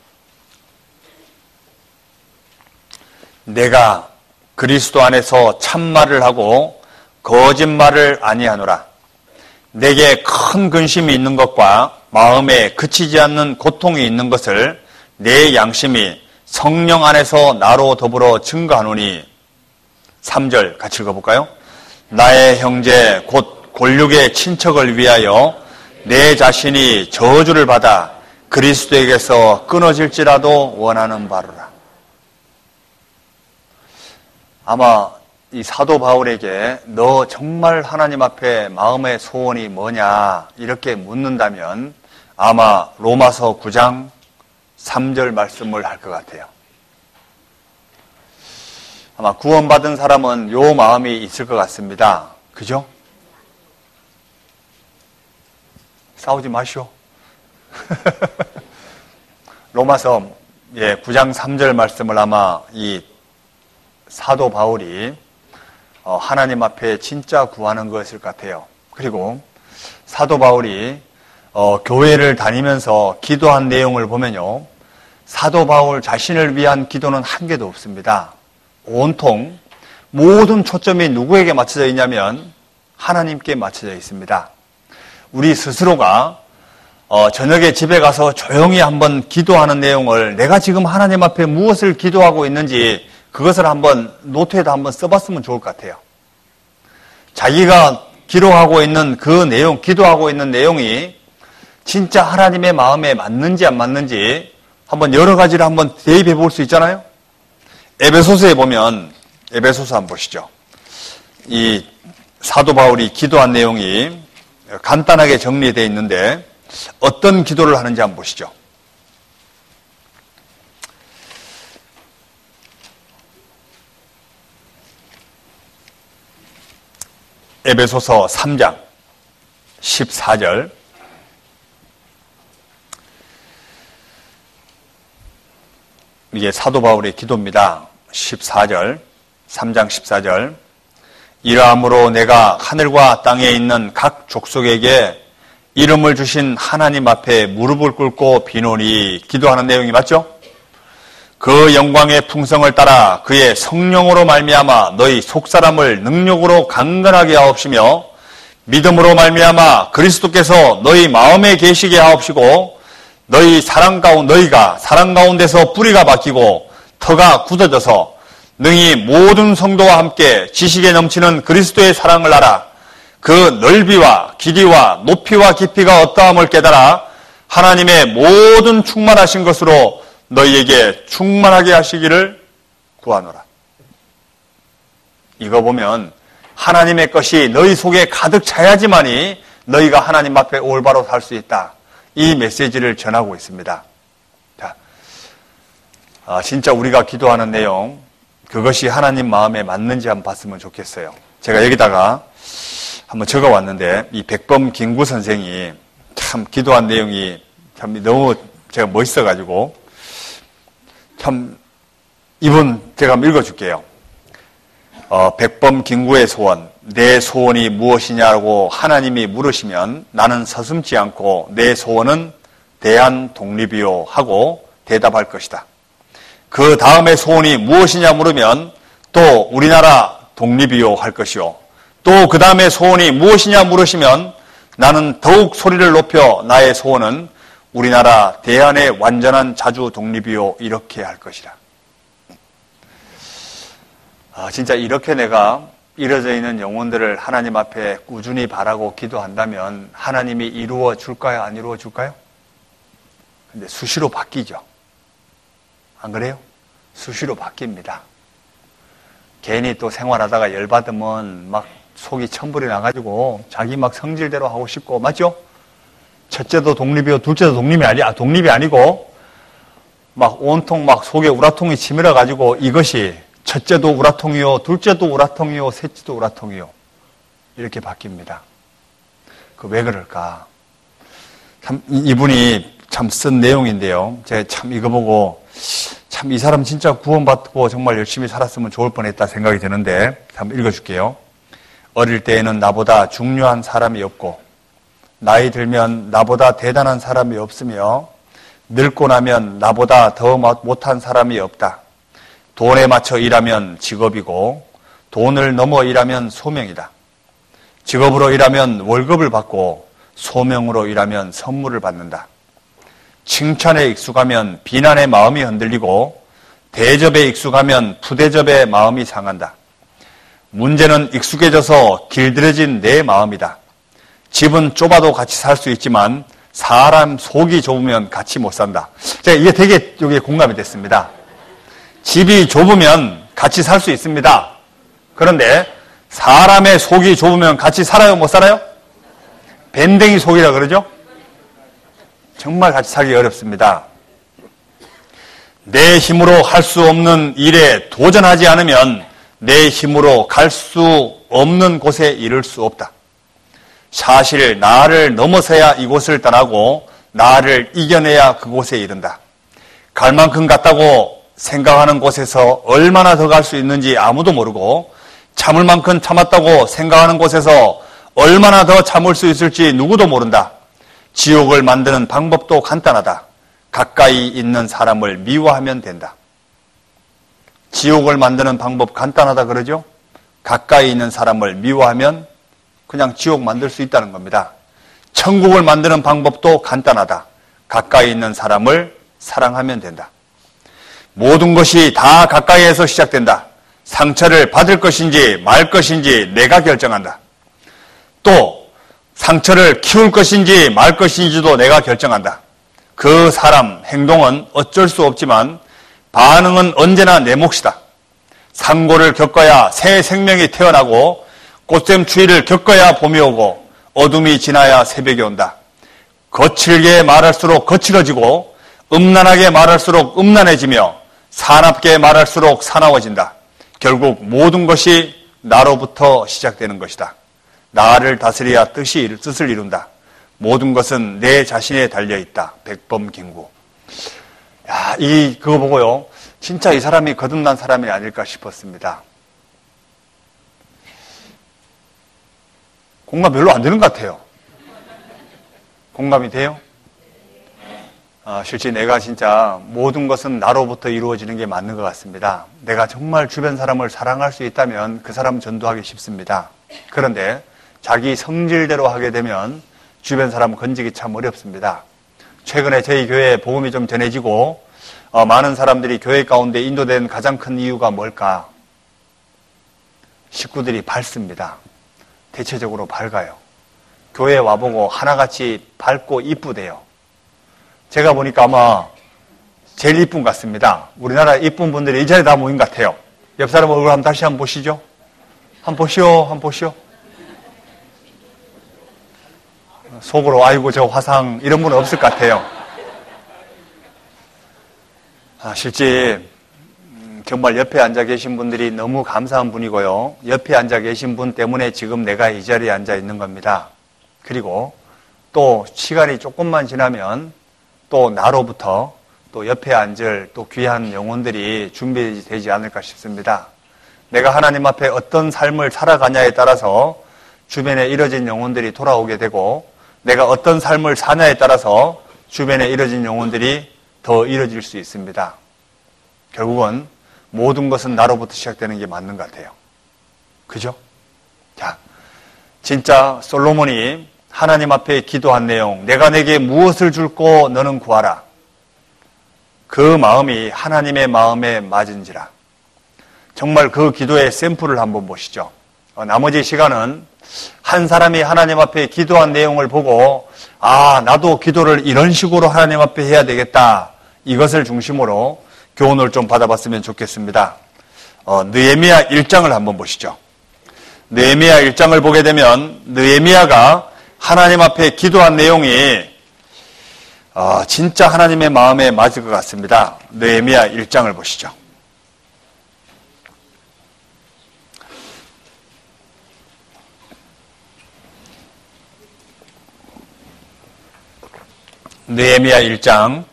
내가 그리스도 안에서 참말을 하고 거짓말을 아니하노라. 내게 큰 근심이 있는 것과 마음에 그치지 않는 고통이 있는 것을 내 양심이 성령 안에서 나로 더불어 증거하노니. 3절 같이 읽어볼까요? 나의 형제 곧 골육의 친척을 위하여 내 자신이 저주를 받아 그리스도에게서 끊어질지라도 원하는 바로라. 아마 이 사도 바울에게 너 정말 하나님 앞에 마음의 소원이 뭐냐 이렇게 묻는다면 아마 로마서 9장 3절 말씀을 할 것 같아요. 아마 구원받은 사람은 요 마음이 있을 것 같습니다. 그죠? 싸우지 마시오. 로마서 9장 3절 말씀을 아마 이 사도 바울이 하나님 앞에 진짜 구하는 것일 것 같아요. 그리고 사도 바울이 교회를 다니면서 기도한 내용을 보면요. 사도 바울 자신을 위한 기도는 한 개도 없습니다. 온통 모든 초점이 누구에게 맞춰져 있냐면 하나님께 맞춰져 있습니다. 우리 스스로가 저녁에 집에 가서 조용히 한번 기도하는 내용을 내가 지금 하나님 앞에 무엇을 기도하고 있는지 그것을 한번 노트에다 한번 써봤으면 좋을 것 같아요. 자기가 기록하고 있는 그 내용, 기도하고 있는 내용이 진짜 하나님의 마음에 맞는지 안 맞는지 한번 여러 가지를 한번 대입해 볼 수 있잖아요. 에베소서에 보면 에베소서 한번 보시죠. 이 사도 바울이 기도한 내용이 간단하게 정리되어 있는데 어떤 기도를 하는지 한번 보시죠. 에베소서 3장 14절. 이게 사도 바울의 기도입니다. 14절, 3장 14절. 이러함으로 내가 하늘과 땅에 있는 각 족속에게 이름을 주신 하나님 앞에 무릎을 꿇고 비노니. 기도하는 내용이 맞죠? 그 영광의 풍성을 따라 그의 성령으로 말미암아 너희 속사람을 능력으로 강건하게 하옵시며 믿음으로 말미암아 그리스도께서 너희 마음에 계시게 하옵시고 너희가 사랑 가운데서 뿌리가 박히고 터가 굳어져서 능히 모든 성도와 함께 지식에 넘치는 그리스도의 사랑을 알아 그 넓이와 길이와 높이와 깊이가 어떠함을 깨달아 하나님의 모든 충만하신 것으로 너희에게 충만하게 하시기를 구하노라. 이거 보면 하나님의 것이 너희 속에 가득 차야지만이 너희가 하나님 앞에 올바로 살 수 있다. 이 메시지를 전하고 있습니다. 자, 진짜 우리가 기도하는 내용 그것이 하나님 마음에 맞는지 한번 봤으면 좋겠어요. 제가 여기다가 한번 적어왔는데 이 백범 김구 선생이 참 기도한 내용이 참 너무 제가 멋있어가지고 참 이분 제가 한번 읽어줄게요. 백범 김구의 소원. 내 소원이 무엇이냐고 하나님이 물으시면 나는 서슴지 않고 내 소원은 대한 독립이요 하고 대답할 것이다. 그 다음에 소원이 무엇이냐 물으면 또 우리나라 독립이요 할 것이요. 또 그 다음에 소원이 무엇이냐 물으시면 나는 더욱 소리를 높여 나의 소원은 우리나라 대한의 완전한 자주 독립이요 이렇게 할 것이라. 진짜 이렇게 내가 이뤄져 있는 영혼들을 하나님 앞에 꾸준히 바라고 기도한다면 하나님이 이루어 줄까요? 안 이루어 줄까요? 근데 수시로 바뀌죠. 안 그래요? 수시로 바뀝니다. 괜히 또 생활하다가 열받으면 막 속이 천불이 나가지고 자기 막 성질대로 하고 싶고, 맞죠? 첫째도 독립이요, 둘째도 독립이 아니고, 막 온통 막 속에 우라통이 치밀어가지고 이것이 첫째도 우라통이요, 둘째도 우라통이요, 셋째도 우라통이요. 이렇게 바뀝니다. 그 왜 그럴까? 참, 이분이 참 쓴 내용인데요. 제가 참 이거 보고, 참 이 사람 진짜 구원받고 정말 열심히 살았으면 좋을 뻔했다 생각이 드는데, 한번 읽어줄게요. 어릴 때에는 나보다 중요한 사람이 없고, 나이 들면 나보다 대단한 사람이 없으며, 늙고 나면 나보다 더 못한 사람이 없다. 돈에 맞춰 일하면 직업이고, 돈을 넘어 일하면 소명이다. 직업으로 일하면 월급을 받고, 소명으로 일하면 선물을 받는다. 칭찬에 익숙하면 비난의 마음이 흔들리고, 대접에 익숙하면 부대접의 마음이 상한다. 문제는 익숙해져서 길들여진 내 마음이다. 집은 좁아도 같이 살 수 있지만 사람 속이 좁으면 같이 못 산다. 제가 이게 되게 여기에 공감이 됐습니다. 집이 좁으면 같이 살 수 있습니다. 그런데 사람의 속이 좁으면 같이 살아요, 못 살아요? 밴댕이 속이라 그러죠? 정말 같이 살기 어렵습니다. 내 힘으로 할 수 없는 일에 도전하지 않으면 내 힘으로 갈 수 없는 곳에 이를 수 없다. 사실 나를 넘어서야 이곳을 떠나고 나를 이겨내야 그곳에 이른다. 갈 만큼 갔다고 생각하는 곳에서 얼마나 더 갈 수 있는지 아무도 모르고, 참을 만큼 참았다고 생각하는 곳에서 얼마나 더 참을 수 있을지 누구도 모른다. 지옥을 만드는 방법도 간단하다. 가까이 있는 사람을 미워하면 된다. 지옥을 만드는 방법 간단하다 그러죠? 가까이 있는 사람을 미워하면 그냥 지옥 만들 수 있다는 겁니다. 천국을 만드는 방법도 간단하다. 가까이 있는 사람을 사랑하면 된다. 모든 것이 다 가까이에서 시작된다. 상처를 받을 것인지 말 것인지 내가 결정한다. 또 상처를 키울 것인지 말 것인지도 내가 결정한다. 그 사람 행동은 어쩔 수 없지만 반응은 언제나 내 몫이다. 상고를 겪어야 새 생명이 태어나고, 꽃샘 추위를 겪어야 봄이 오고, 어둠이 지나야 새벽이 온다. 거칠게 말할수록 거칠어지고, 음란하게 말할수록 음란해지며, 사납게 말할수록 사나워진다. 결국 모든 것이 나로부터 시작되는 것이다. 나를 다스려야 뜻을 이룬다. 모든 것은 내 자신에 달려있다. 백범킹구. 야, 그거 보고요. 진짜 이 사람이 거듭난 사람이 아닐까 싶었습니다. 공감 별로 안 되는 것 같아요. 공감이 돼요? 실제 내가 진짜 모든 것은 나로부터 이루어지는 게 맞는 것 같습니다. 내가 정말 주변 사람을 사랑할 수 있다면 그 사람 전도하기 쉽습니다. 그런데 자기 성질대로 하게 되면 주변 사람 건지기 참 어렵습니다. 최근에 저희 교회에 복음이 좀 전해지고 많은 사람들이 교회 가운데 인도된 가장 큰 이유가 뭘까? 식구들이 밝습니다. 대체적으로 밝아요. 교회에 와보고 하나같이 밝고 이쁘대요. 제가 보니까 아마 제일 이쁜 것 같습니다. 우리나라 이쁜 분들이 이 자리에 다 모인 것 같아요. 옆 사람 얼굴 한번 다시 한번 보시죠. 한번 보시오. 속으로 아이고 저 화상 이런 분은 없을 것 같아요. 실제 정말 옆에 앉아 계신 분들이 너무 감사한 분이고요. 옆에 앉아 계신 분 때문에 지금 내가 이 자리에 앉아 있는 겁니다. 그리고 또 시간이 조금만 지나면 또 나로부터 또 옆에 앉을 또 귀한 영혼들이 준비되지 않을까 싶습니다. 내가 하나님 앞에 어떤 삶을 살아가냐에 따라서 주변에 이뤄진 영혼들이 돌아오게 되고, 내가 어떤 삶을 사냐에 따라서 주변에 이뤄진 영혼들이 더 이뤄질 수 있습니다. 결국은 모든 것은 나로부터 시작되는 게 맞는 것 같아요. 그죠? 자, 진짜 솔로몬이 하나님 앞에 기도한 내용, 내가 내게 무엇을 줄고 너는 구하라. 그 마음이 하나님의 마음에 맞은지라. 정말 그 기도의 샘플을 한번 보시죠. 나머지 시간은 한 사람이 하나님 앞에 기도한 내용을 보고 나도 기도를 이런 식으로 하나님 앞에 해야 되겠다. 이것을 중심으로 교훈을 좀 받아봤으면 좋겠습니다. 느헤미야 1장을 한번 보시죠. 느헤미야 1장을 보게 되면 느헤미야가 하나님 앞에 기도한 내용이 진짜 하나님의 마음에 맞을 것 같습니다. 느헤미야 1장을 보시죠. 느헤미야 1장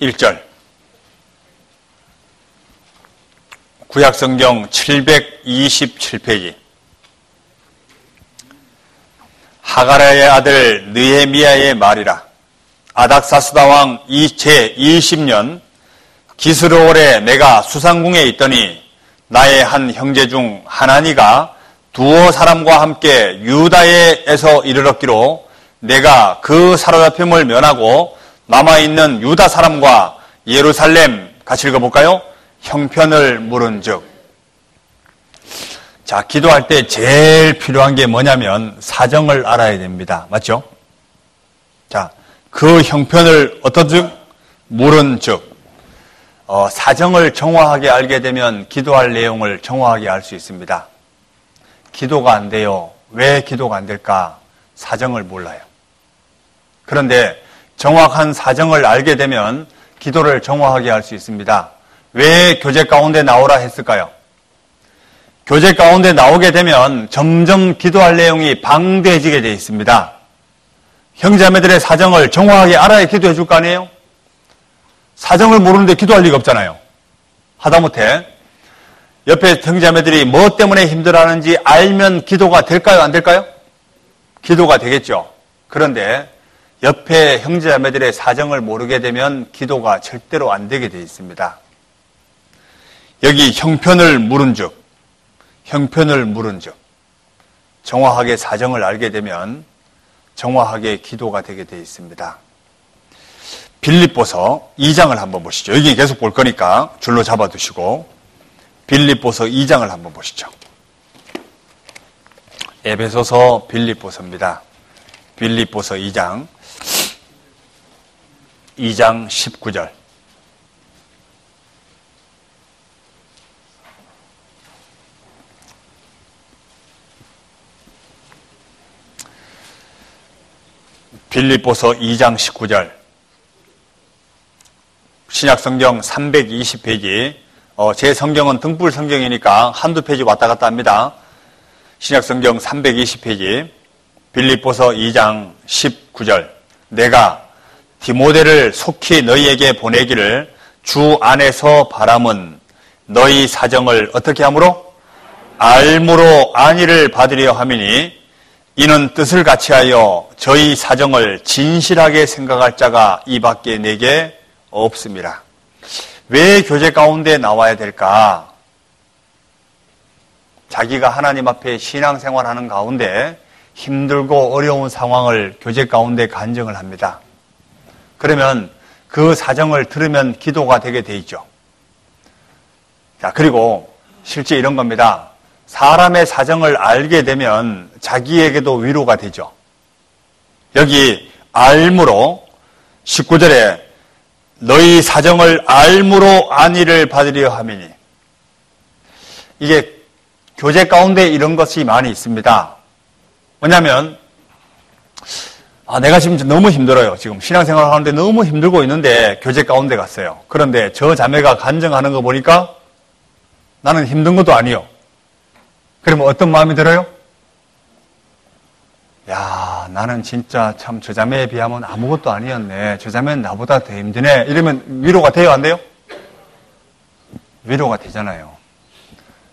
1절 구약성경 727페이지 하가랴의 아들 느헤미야의 말이라. 아닥사스다 왕 제20년 기스르올에 내가 수상궁에 있더니 나의 한 형제 중 하나니가 두어 사람과 함께 유다에서 이르렀기로 내가 그 사로잡힘을 면하고 남아있는 유다 사람과 예루살렘 같이 읽어볼까요? 형편을 물은즉. 자, 기도할 때 제일 필요한 게 뭐냐면 사정을 알아야 됩니다. 맞죠? 자, 그 형편을 어떤즉? 물은즉. 사정을 정확하게 알게 되면 기도할 내용을 정확하게 알 수 있습니다. 기도가 안 돼요. 왜 기도가 안 될까? 사정을 몰라요. 그런데 정확한 사정을 알게 되면 기도를 정확하게 할 수 있습니다. 왜 교제 가운데 나오라 했을까요? 교제 가운데 나오게 되면 점점 기도할 내용이 방대해지게 되어 있습니다. 형제자매들의 사정을 정확하게 알아야 기도해 줄 거 아니에요? 사정을 모르는데 기도할 리가 없잖아요. 하다못해 옆에 형제자매들이 뭐 때문에 힘들어하는지 알면 기도가 될까요? 안 될까요? 기도가 되겠죠. 그런데 옆에 형제자매들의 사정을 모르게 되면 기도가 절대로 안 되게 되어 있습니다. 여기 형편을 물은즉 정확하게 사정을 알게 되면 정확하게 기도가 되게 되어 있습니다. 빌립보서 2장을 한번 보시죠. 여기 계속 볼 거니까 줄로 잡아두시고 빌립보서 2장을 한번 보시죠. 에베소서 빌립보서입니다. 빌립보서 2장 19절 빌립보서 2장 19절 신약성경 320페이지 제 성경은 등불 성경이니까 한두 페이지 왔다 갔다 합니다. 신약성경 320페이지 빌립보서 2장 19절 내가 디모데를 속히 너희에게 보내기를 주 안에서 바람은 너희 사정을 어떻게 함으로? 알므로 안위를 받으려 함이니 이는 뜻을 같이하여 저희 사정을 진실하게 생각할 자가 이 밖에 내게 없습니다. 왜 교제 가운데 나와야 될까? 자기가 하나님 앞에 신앙생활하는 가운데 힘들고 어려운 상황을 교제 가운데 간증을 합니다. 그러면 그 사정을 들으면 기도가 되게 돼 있죠. 자, 그리고 실제 이런 겁니다. 사람의 사정을 알게 되면 자기에게도 위로가 되죠. 여기 알므로 19절에 너희 사정을 알므로 안위를 받으려 함이니 이게 교제 가운데 이런 것이 많이 있습니다. 왜냐하면 내가 지금 너무 힘들어요. 지금 신앙생활 하는데 너무 힘들고 있는데 교제 가운데 갔어요. 그런데 저 자매가 간증하는 거 보니까 나는 힘든 것도 아니요. 그러면 어떤 마음이 들어요? 야, 나는 진짜 참 저 자매에 비하면 아무것도 아니었네. 저 자매는 나보다 더 힘드네. 이러면 위로가 돼요, 안 돼요? 위로가 되잖아요.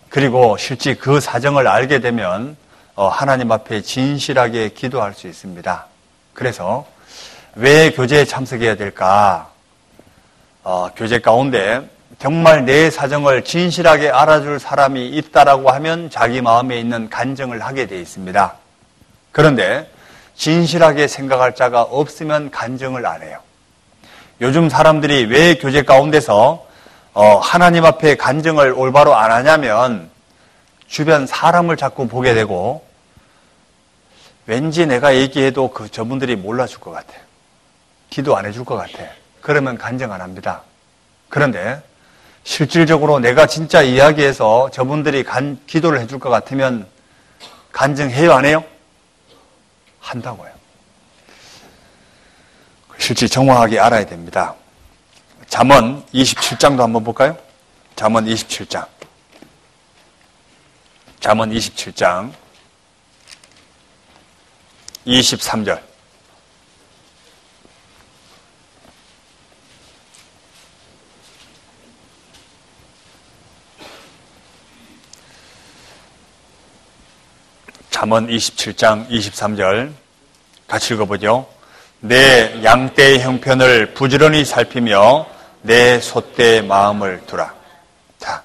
그리고 실제 그 사정을 알게 되면 하나님 앞에 진실하게 기도할 수 있습니다. 그래서 왜 교제에 참석해야 될까? 교제 가운데 정말 내 사정을 진실하게 알아줄 사람이 있다라고 하면 자기 마음에 있는 간증을 하게 되어 있습니다. 그런데 진실하게 생각할 자가 없으면 간증을 안 해요. 요즘 사람들이 왜 교제 가운데서 하나님 앞에 간증을 올바로 안 하냐면 주변 사람을 자꾸 보게 되고 왠지 내가 얘기해도 저분들이 몰라줄 것 같아. 기도 안 해줄 것 같아. 그러면 간증 안 합니다. 그런데 실질적으로 내가 진짜 이야기해서 저분들이 기도를 해줄 것 같으면 간증해요, 안 해요? 한다고요. 실질 정확하게 알아야 됩니다. 잠언 27장도 한번 볼까요? 잠언 27장. 잠언 27장 23절. 잠언 27장 23절 같이 읽어보죠. 내 양떼의 형편을 부지런히 살피며 내 소떼의 마음을 두라. 자,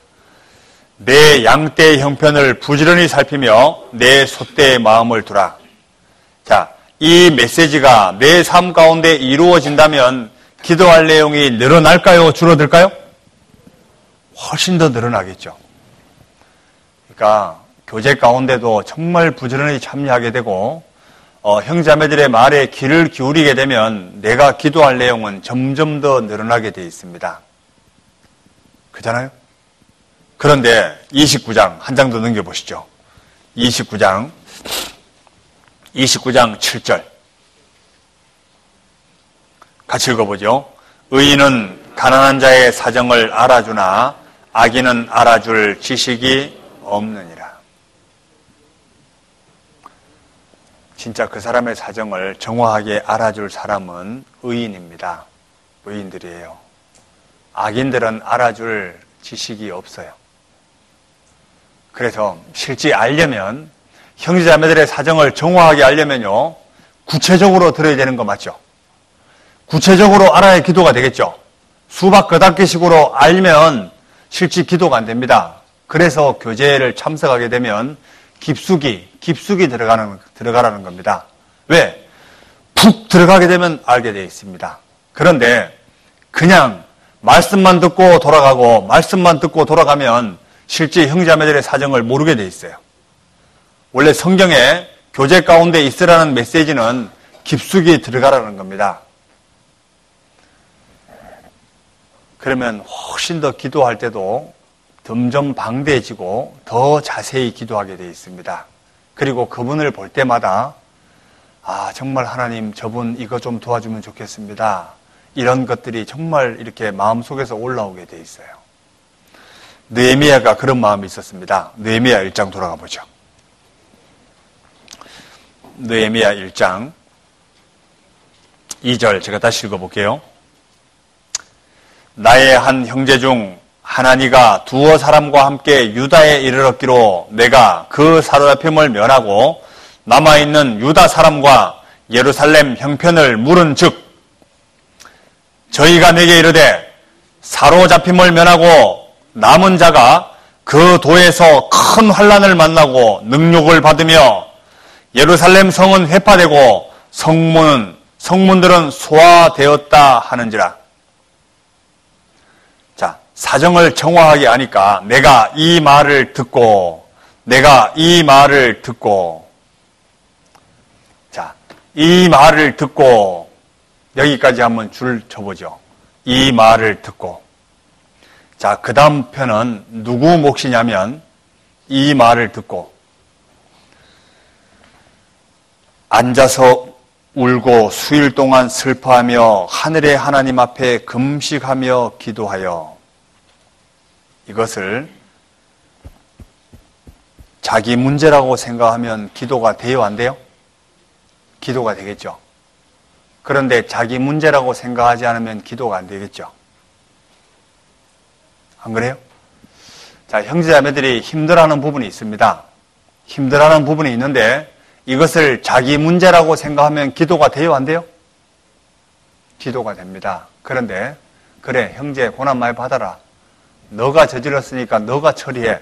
내 양떼의 형편을 부지런히 살피며 내 소떼의 마음을 두라. 자, 이 메시지가 내 삶 가운데 이루어진다면 기도할 내용이 늘어날까요? 줄어들까요? 훨씬 더 늘어나겠죠. 그러니까 교제 가운데도 정말 부지런히 참여하게 되고 형제자매들의 말에 귀를 기울이게 되면 내가 기도할 내용은 점점 더 늘어나게 되어 있습니다. 그렇잖아요? 그런데 29장 한 장 더 넘겨보시죠. 29장 7절 같이 읽어보죠. 의인은 가난한 자의 사정을 알아주나 악인은 알아줄 지식이 없느니라. 진짜 그 사람의 사정을 정확하게 알아줄 사람은 의인입니다. 의인들이에요. 악인들은 알아줄 지식이 없어요. 그래서 실제 알려면 형제자매들의 사정을 정확하게 알려면요, 구체적으로 들어야 되는 거 맞죠? 구체적으로 알아야 기도가 되겠죠? 수박 끄닫기식으로 알면 실제 기도가 안 됩니다. 그래서 교제를 참석하게 되면 깊숙이 들어가라는 겁니다. 왜? 푹 들어가게 되면 알게 되어 있습니다. 그런데 그냥 말씀만 듣고 돌아가면 실제 형제자매들의 사정을 모르게 되어 있어요. 원래 성경에 교제 가운데 있으라는 메시지는 깊숙이 들어가라는 겁니다. 그러면 훨씬 더 기도할 때도 점점 방대해지고 더 자세히 기도하게 되어 있습니다. 그리고 그분을 볼 때마다 정말 하나님 저분 이거 좀 도와주면 좋겠습니다. 이런 것들이 정말 이렇게 마음속에서 올라오게 되어 있어요. 느헤미야가 그런 마음이 있었습니다. 느헤미야 1장 돌아가 보죠. 느헤미야 1장 2절 제가 다시 읽어볼게요. 나의 한 형제 중 하나니가 두어 사람과 함께 유다에 이르렀기로 내가 그 사로잡힘을 면하고 남아있는 유다 사람과 예루살렘 형편을 물은 즉 저희가 내게 이르되 사로잡힘을 면하고 남은 자가 그 도에서 큰 환난을 만나고 능욕을 받으며 예루살렘 성은 회파되고 성문들은 소화되었다 하는지라. 자, 사정을 정확하게 아니까 내가 이 말을 듣고 자, 이 말을 듣고 여기까지 한번 줄 쳐보죠. 이 말을 듣고 자, 그 다음 편은 누구 몫이냐면 이 말을 듣고 앉아서 울고 수일 동안 슬퍼하며 하늘의 하나님 앞에 금식하며 기도하여 이것을 자기 문제라고 생각하면 기도가 돼요, 안 돼요? 기도가 되겠죠. 그런데 자기 문제라고 생각하지 않으면 기도가 안 되겠죠. 안 그래요? 자, 형제자매들이 힘들어하는 부분이 있습니다. 힘들어하는 부분이 있는데 이것을 자기 문제라고 생각하면 기도가 돼요, 안 돼요? 기도가 됩니다. 그런데 그래, 형제 고난 많이 받아라. 너가 저질렀으니까 너가 처리해.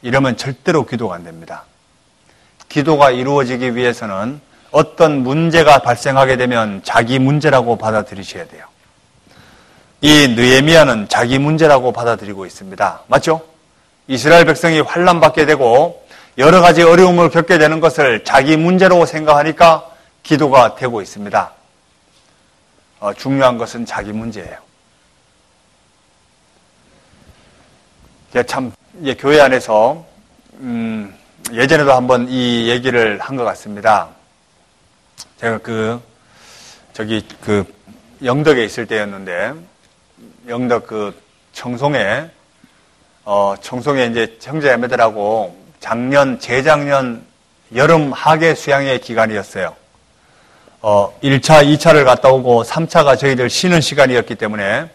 이러면 절대로 기도가 안 됩니다. 기도가 이루어지기 위해서는 어떤 문제가 발생하게 되면 자기 문제라고 받아들이셔야 돼요. 이 느헤미야는 자기 문제라고 받아들이고 있습니다. 맞죠? 이스라엘 백성이 환난받게 되고 여러 가지 어려움을 겪게 되는 것을 자기 문제로 생각하니까 기도가 되고 있습니다. 중요한 것은 자기 문제예요. 참 교회 안에서 예전에도 한번 이 얘기를 한 것 같습니다. 제가 영덕에 있을 때였는데, 영덕 청송에 이제 형제자매들하고 재작년 여름 하계 수양회 기간이었어요. 1차, 2차를 갔다 오고 3차가 저희들 쉬는 시간이었기 때문에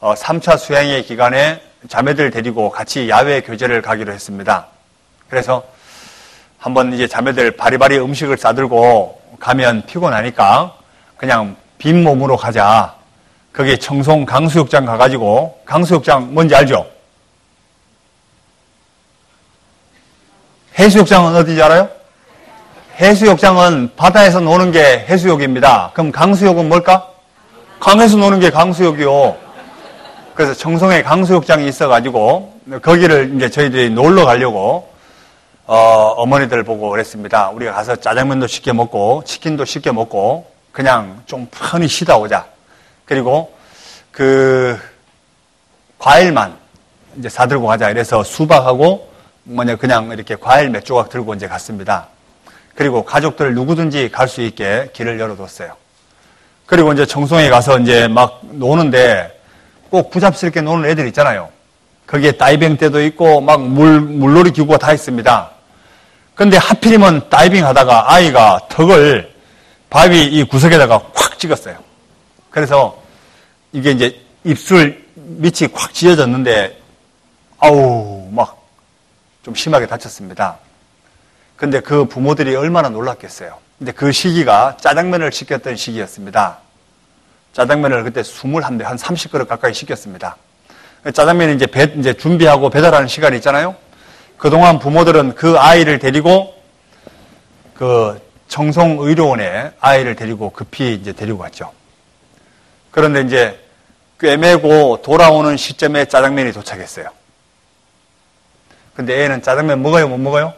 3차 수양회 기간에 자매들 데리고 같이 야외 교제를 가기로 했습니다. 그래서 한번 이제 자매들 바리바리 음식을 싸들고 가면 피곤하니까 그냥 빈 몸으로 가자. 거기 청송 강수욕장 가가지고, 강수욕장 뭔지 알죠? 해수욕장은 어디인지 알아요? 해수욕장은 바다에서 노는 게 해수욕입니다. 그럼 강수욕은 뭘까? 강에서 노는 게 강수욕이요. 그래서 청송에 강수욕장이 있어가지고 거기를 이제 저희들이 놀러 가려고 어머니들 보고 그랬습니다. 우리가 가서 짜장면도 쉽게 먹고 치킨도 쉽게 먹고 그냥 좀 편히 쉬다 오자. 그리고 과일만 이제 사들고 가자. 이래서 수박하고 그냥 이렇게 과일 몇 조각 들고 이제 갔습니다. 그리고 가족들 누구든지 갈 수 있게 길을 열어뒀어요. 그리고 이제 청송에 가서 이제 막 노는데 꼭 부잡스럽게 노는 애들 있잖아요. 거기에 다이빙 대도 있고 막 물놀이 기구가 다 있습니다. 근데 하필이면 다이빙 하다가 아이가 턱을 바위 이 구석에다가 확 찍었어요. 그래서 이게 이제 입술 밑이 콱 찢어졌는데 아우 막 좀 심하게 다쳤습니다. 근데 그 부모들이 얼마나 놀랐겠어요. 근데 그 시기가 짜장면을 시켰던 시기였습니다. 짜장면을 그때 21대 한 30그릇 가까이 시켰습니다. 짜장면이 이제 준비하고 배달하는 시간이 있잖아요. 그동안 부모들은 그 아이를 데리고 청송의료원에 아이를 데리고 급히 이제 데리고 갔죠. 그런데 이제 꿰매고 돌아오는 시점에 짜장면이 도착했어요. 근데 애는 짜장면 먹어요, 못 먹어요?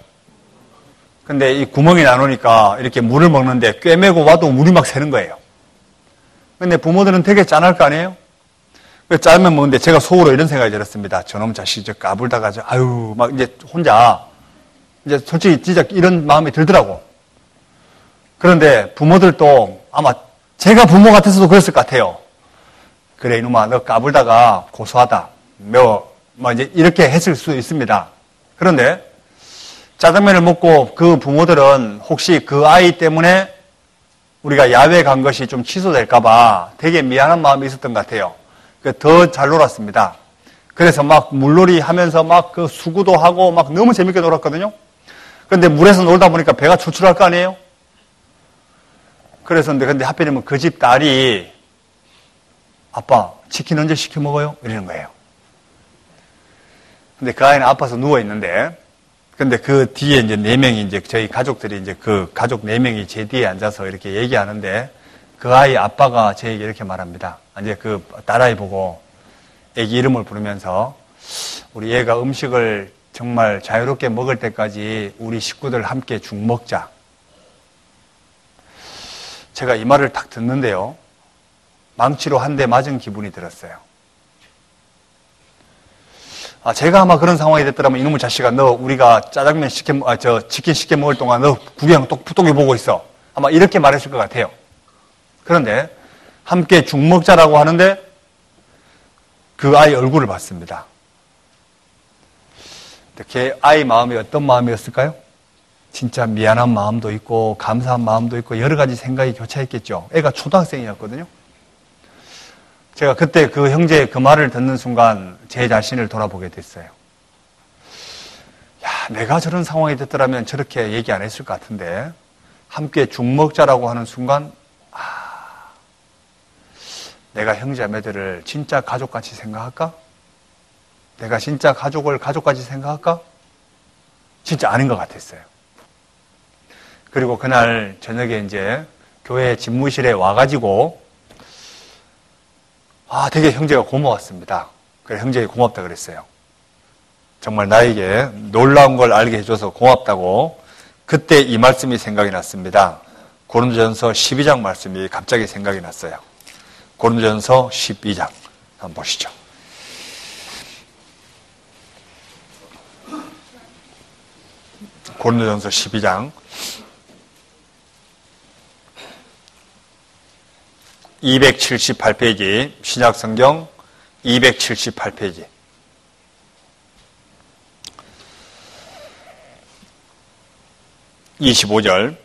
근데 이 구멍이 나누니까 이렇게 물을 먹는데 꿰매고 와도 물이 막 새는 거예요. 근데 부모들은 되게 짠할 거 아니에요? 짜장면 먹는데 제가 속으로 이런 생각이 들었습니다. 저놈 자식 저 까불다가 막 이제 혼자 이제 솔직히 진짜 이런 마음이 들더라고. 그런데 부모들도 아마 제가 부모 같아서도 그랬을 것 같아요. 그래 이놈아 너 까불다가 고소하다. 막 이제 이렇게 했을 수 있습니다. 그런데 짜장면을 먹고 그 부모들은 혹시 그 아이 때문에 우리가 야외 간 것이 좀 취소될까봐 되게 미안한 마음이 있었던 것 같아요. 더 잘 놀았습니다. 그래서 막 물놀이 하면서 막 수구도 하고 막 너무 재밌게 놀았거든요. 그런데 물에서 놀다 보니까 배가 출출할 거 아니에요? 그래서 근데 하필이면 그 집 딸이 아빠 치킨 언제 시켜 먹어요? 이러는 거예요. 근데 그 아이는 아파서 누워 있는데 근데 그 뒤에 이제 4명이 이제 저희 가족들이 이제 그 가족 4명이 제 뒤에 앉아서 이렇게 얘기하는데 그 아이 아빠가 저에게 이렇게 말합니다. 이제 그 딸아이 보고 애기 이름을 부르면서 우리 애가 음식을 정말 자유롭게 먹을 때까지 우리 식구들 함께 죽 먹자. 제가 이 말을 딱 듣는데요. 망치로 한 대 맞은 기분이 들었어요. 제가 아마 그런 상황이 됐더라면 이놈의 자식아 너 우리가 짜장면 치킨 시켜 먹을 동안 너 구경 똑똑히 보고 있어. 아마 이렇게 말했을 것 같아요. 그런데 함께 죽 먹자라고 하는데 그 아이 얼굴을 봤습니다. 걔 아이 마음이 어떤 마음이었을까요? 진짜 미안한 마음도 있고 감사한 마음도 있고 여러 가지 생각이 교차했겠죠. 애가 초등학생이었거든요. 제가 그때 그 형제의 그 말을 듣는 순간 제 자신을 돌아보게 됐어요. 야, 내가 저런 상황이 됐더라면 저렇게 얘기 안 했을 것 같은데 함께 죽 먹자라고 하는 순간 내가 형제자매들을 진짜 가족같이 생각할까? 내가 진짜 가족을 가족같이 생각할까? 진짜 아닌 것 같았어요. 그리고 그날 저녁에 이제 교회 집무실에 와가지고 되게 형제가 고마웠습니다. 그래 형제가 고맙다 그랬어요. 정말 나에게 놀라운 걸 알게 해줘서 고맙다고 그때 이 말씀이 생각이 났습니다. 고린도전서 12장 말씀이 갑자기 생각이 났어요. 고린도전서 12장 한번 보시죠. 고린도전서 12장 278페이지 신약성경 278페이지 25절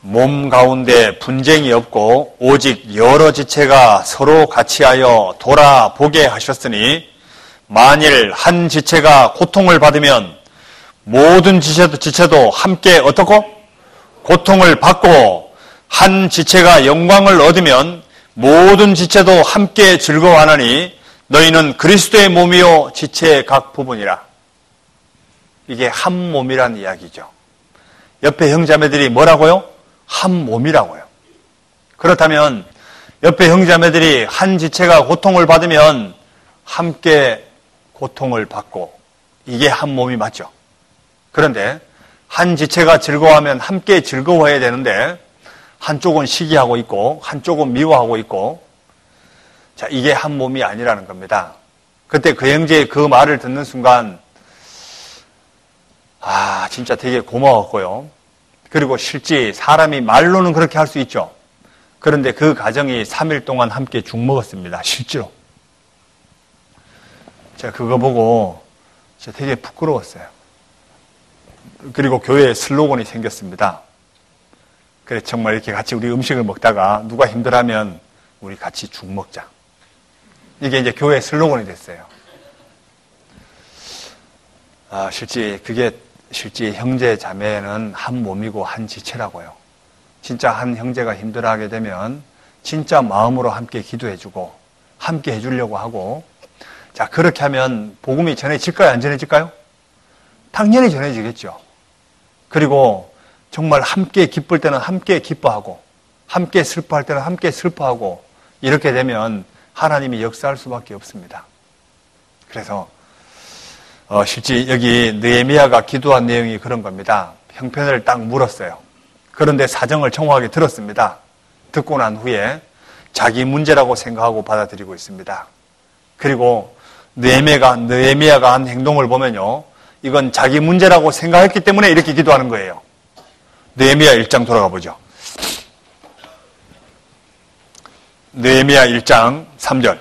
몸 가운데 분쟁이 없고 오직 여러 지체가 서로 같이하여 돌아보게 하셨으니 만일 한 지체가 고통을 받으면 모든 지체도 함께 어떻고? 고통을 받고 한 지체가 영광을 얻으면 모든 지체도 함께 즐거워하나니 너희는 그리스도의 몸이요 지체의 각 부분이라. 이게 한 몸이란 이야기죠. 옆에 형제자매들이 뭐라고요? 한 몸이라고요. 그렇다면 옆에 형제자매들이 한 지체가 고통을 받으면 함께 고통을 받고 이게 한 몸이 맞죠. 그런데 한 지체가 즐거워하면 함께 즐거워해야 되는데 한쪽은 시기하고 있고 한쪽은 미워하고 있고 자, 이게 한 몸이 아니라는 겁니다. 그때 그 형제의 그 말을 듣는 순간 진짜 되게 고마웠고요. 그리고 실제 사람이 말로는 그렇게 할 수 있죠. 그런데 그 가정이 3일 동안 함께 죽먹었습니다. 실제로. 제가 그거 보고 진짜 되게 부끄러웠어요. 그리고 교회에 슬로건이 생겼습니다. 그래 정말 이렇게 같이 우리 음식을 먹다가 누가 힘들어하면 우리 같이 죽 먹자. 이게 이제 교회 슬로건이 됐어요. 실제 형제 자매는 한 몸이고 한 지체라고요. 진짜 한 형제가 힘들어하게 되면 진짜 마음으로 함께 기도해주고 함께 해주려고 하고 자 그렇게 하면 복음이 전해질까요? 안 전해질까요? 당연히 전해지겠죠. 그리고 정말 함께 기쁠 때는 함께 기뻐하고 함께 슬퍼할 때는 함께 슬퍼하고 이렇게 되면 하나님이 역사할 수밖에 없습니다. 그래서 실제 여기 느헤미야가 기도한 내용이 그런 겁니다. 형편을 딱 물었어요. 그런데 사정을 정확하게 들었습니다. 듣고 난 후에 자기 문제라고 생각하고 받아들이고 있습니다. 그리고 느헤미야가 한 행동을 보면요. 이건 자기 문제라고 생각했기 때문에 이렇게 기도하는 거예요. 느헤미야 1장 돌아가 보죠. 느헤미야 1장 3절.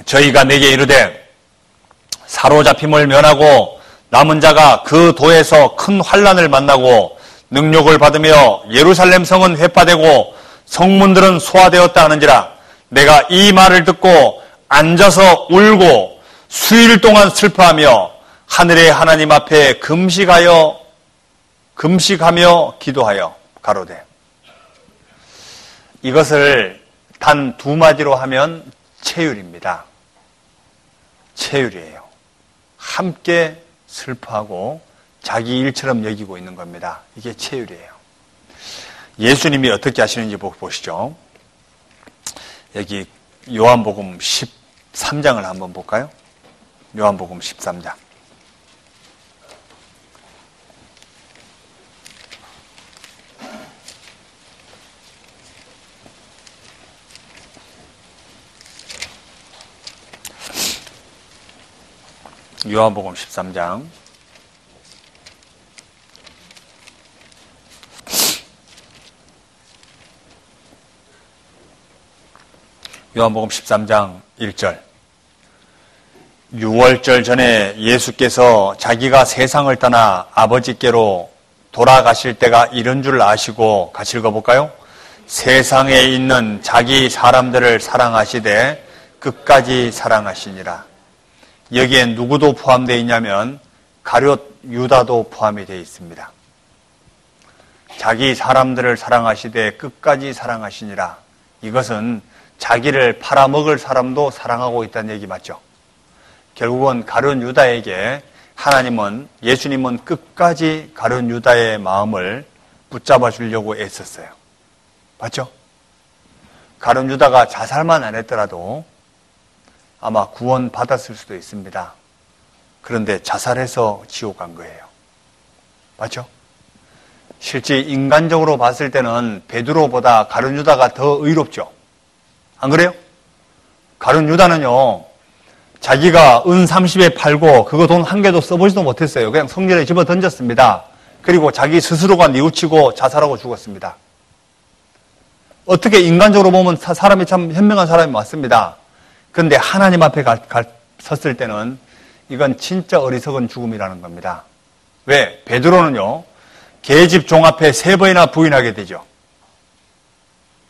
저희가 내게 이르되 사로잡힘을 면하고 남은 자가 그 도에서 큰 환난을 만나고 능욕을 받으며 예루살렘 성은 회파되고 성문들은 소화되었다 하는지라 내가 이 말을 듣고 앉아서 울고 수일 동안 슬퍼하며 하늘의 하나님 앞에 금식하며 기도하여 가로되 이것을 단 두 마디로 하면 체휼입니다. 체휼이에요. 함께 슬퍼하고 자기 일처럼 여기고 있는 겁니다. 이게 체휼이에요. 예수님이 어떻게 하시는지 보시죠. 여기 요한복음 13장을 한번 볼까요? 요한복음 13장. 요한복음 13장. 요한복음 13장 1절. 6월절 전에 예수께서 자기가 세상을 떠나 아버지께로 돌아가실 때가 이런 줄 아시고 같이 읽어볼까요? 세상에 있는 자기 사람들을 사랑하시되 끝까지 사랑하시니라. 여기에 누구도 포함되어 있냐면 가룟 유다도 포함이 되어 있습니다. 자기 사람들을 사랑하시되 끝까지 사랑하시니라. 이것은 자기를 팔아먹을 사람도 사랑하고 있다는 얘기 맞죠? 결국은 가룟 유다에게 예수님은 끝까지 가룟 유다의 마음을 붙잡아 주려고 애썼어요. 맞죠? 가룟 유다가 자살만 안 했더라도 아마 구원 받았을 수도 있습니다. 그런데 자살해서 지옥 간 거예요. 맞죠? 실제 인간적으로 봤을 때는 베드로보다 가룟 유다가 더 의롭죠. 안 그래요? 가룟 유다는요, 자기가 은 30에 팔고 그거 돈 한 개도 써보지도 못했어요. 그냥 성전에 집어 던졌습니다. 그리고 자기 스스로가 뉘우치고 자살하고 죽었습니다. 어떻게 인간적으로 보면 사람이 참 현명한 사람이 맞습니다. 그런데 하나님 앞에 섰을 때는 이건 진짜 어리석은 죽음이라는 겁니다. 왜? 베드로는요, 계집 종 앞에 3번이나 부인하게 되죠.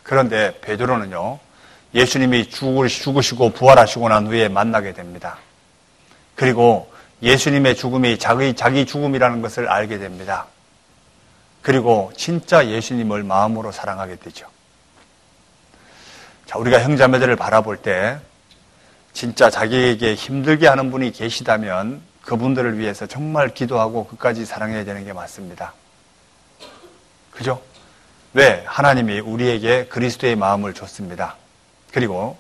그런데 베드로는요, 예수님이 죽으시고 부활하시고 난 후에 만나게 됩니다. 그리고 예수님의 죽음이 자기 죽음이라는 것을 알게 됩니다. 그리고 진짜 예수님을 마음으로 사랑하게 되죠. 자, 우리가 형제자매들을 바라볼 때 진짜 자기에게 힘들게 하는 분이 계시다면 그분들을 위해서 정말 기도하고 끝까지 사랑해야 되는 게 맞습니다. 그죠? 왜? 하나님이 우리에게 그리스도의 마음을 줬습니다. 그리고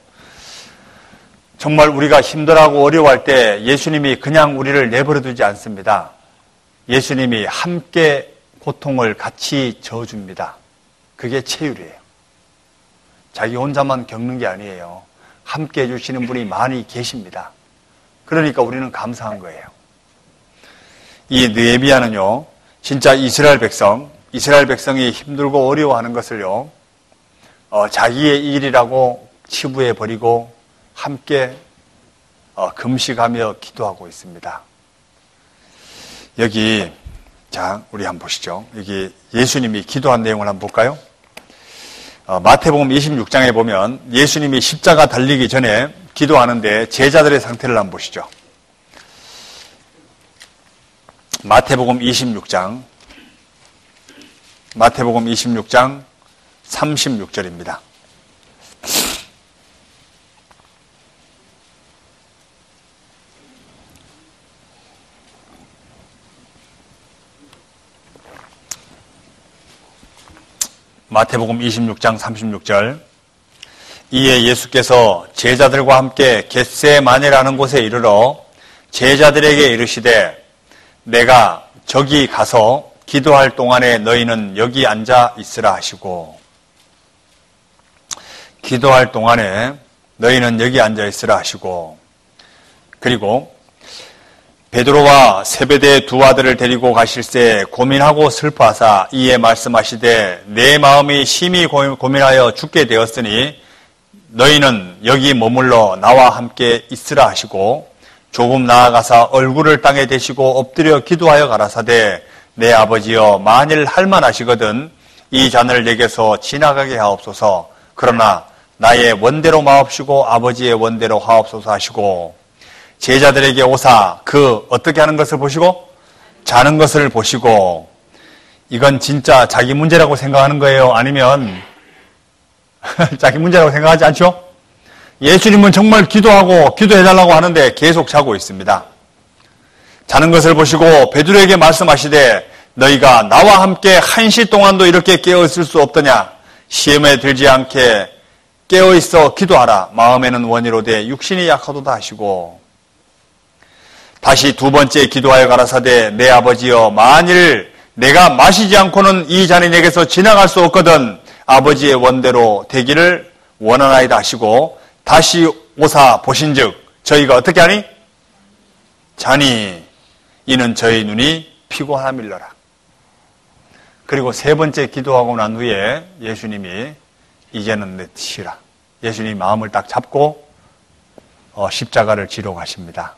정말 우리가 힘들어하고 어려워할 때 예수님이 그냥 우리를 내버려 두지 않습니다. 예수님이 함께 고통을 같이 져줍니다. 그게 체휼이에요. 자기 혼자만 겪는 게 아니에요. 함께 해주시는 분이 많이 계십니다. 그러니까 우리는 감사한 거예요. 이 느헤미야는요, 진짜 이스라엘 백성이 힘들고 어려워하는 것을요, 자기의 일이라고 치부해버리고 함께 금식하며 기도하고 있습니다. 여기, 자, 우리 한번 보시죠. 여기 예수님이 기도한 내용을 한번 볼까요? 마태복음 26장에 보면 예수님이 십자가 달리기 전에 기도하는데 제자들의 상태를 한번 보시죠. 마태복음 26장 36절입니다. 마태복음 26장 36절. 이에 예수께서 제자들과 함께 겟세마네라는 곳에 이르러 제자들에게 이르시되 내가 저기 가서 기도할 동안에 너희는 여기 앉아 있으라 하시고, 기도할 동안에 너희는 여기 앉아 있으라 하시고, 그리고 베드로와 세베대의 두 아들을 데리고 가실새 고민하고 슬퍼하사 이에 말씀하시되 내 마음이 심히 고민하여 죽게 되었으니 너희는 여기 머물러 나와 함께 있으라 하시고, 조금 나아가사 얼굴을 땅에 대시고 엎드려 기도하여 가라사대 내 아버지여 만일 할만하시거든 이 잔을 내게서 지나가게 하옵소서. 그러나 나의 원대로 마옵시고 아버지의 원대로 하옵소서 하시고, 제자들에게 오사 그 어떻게 하는 것을 보시고 자는 것을 보시고, 이건 진짜 자기 문제라고 생각하는 거예요? 아니면 자기 문제라고 생각하지 않죠? 예수님은 정말 기도하고 기도해달라고 하는데 계속 자고 있습니다. 자는 것을 보시고 베드로에게 말씀하시되 너희가 나와 함께 1시 동안도 이렇게 깨어있을 수 없더냐? 시험에 들지 않게 깨어있어 기도하라. 마음에는 원이로되 육신이 약하도다 하시고, 다시 두 번째 기도하여 가라사대 내 아버지여 만일 내가 마시지 않고는 이 잔이 내게서 지나갈 수 없거든 아버지의 원대로 되기를 원하나이다 하시고, 다시 오사 보신즉 저희가 어떻게 하니? 자니 이는 저희 눈이 피곤함일러라. 그리고 세 번째 기도하고 난 후에 예수님이 이제는 내 뜻이라. 예수님이 마음을 딱 잡고 십자가를 지러 가십니다.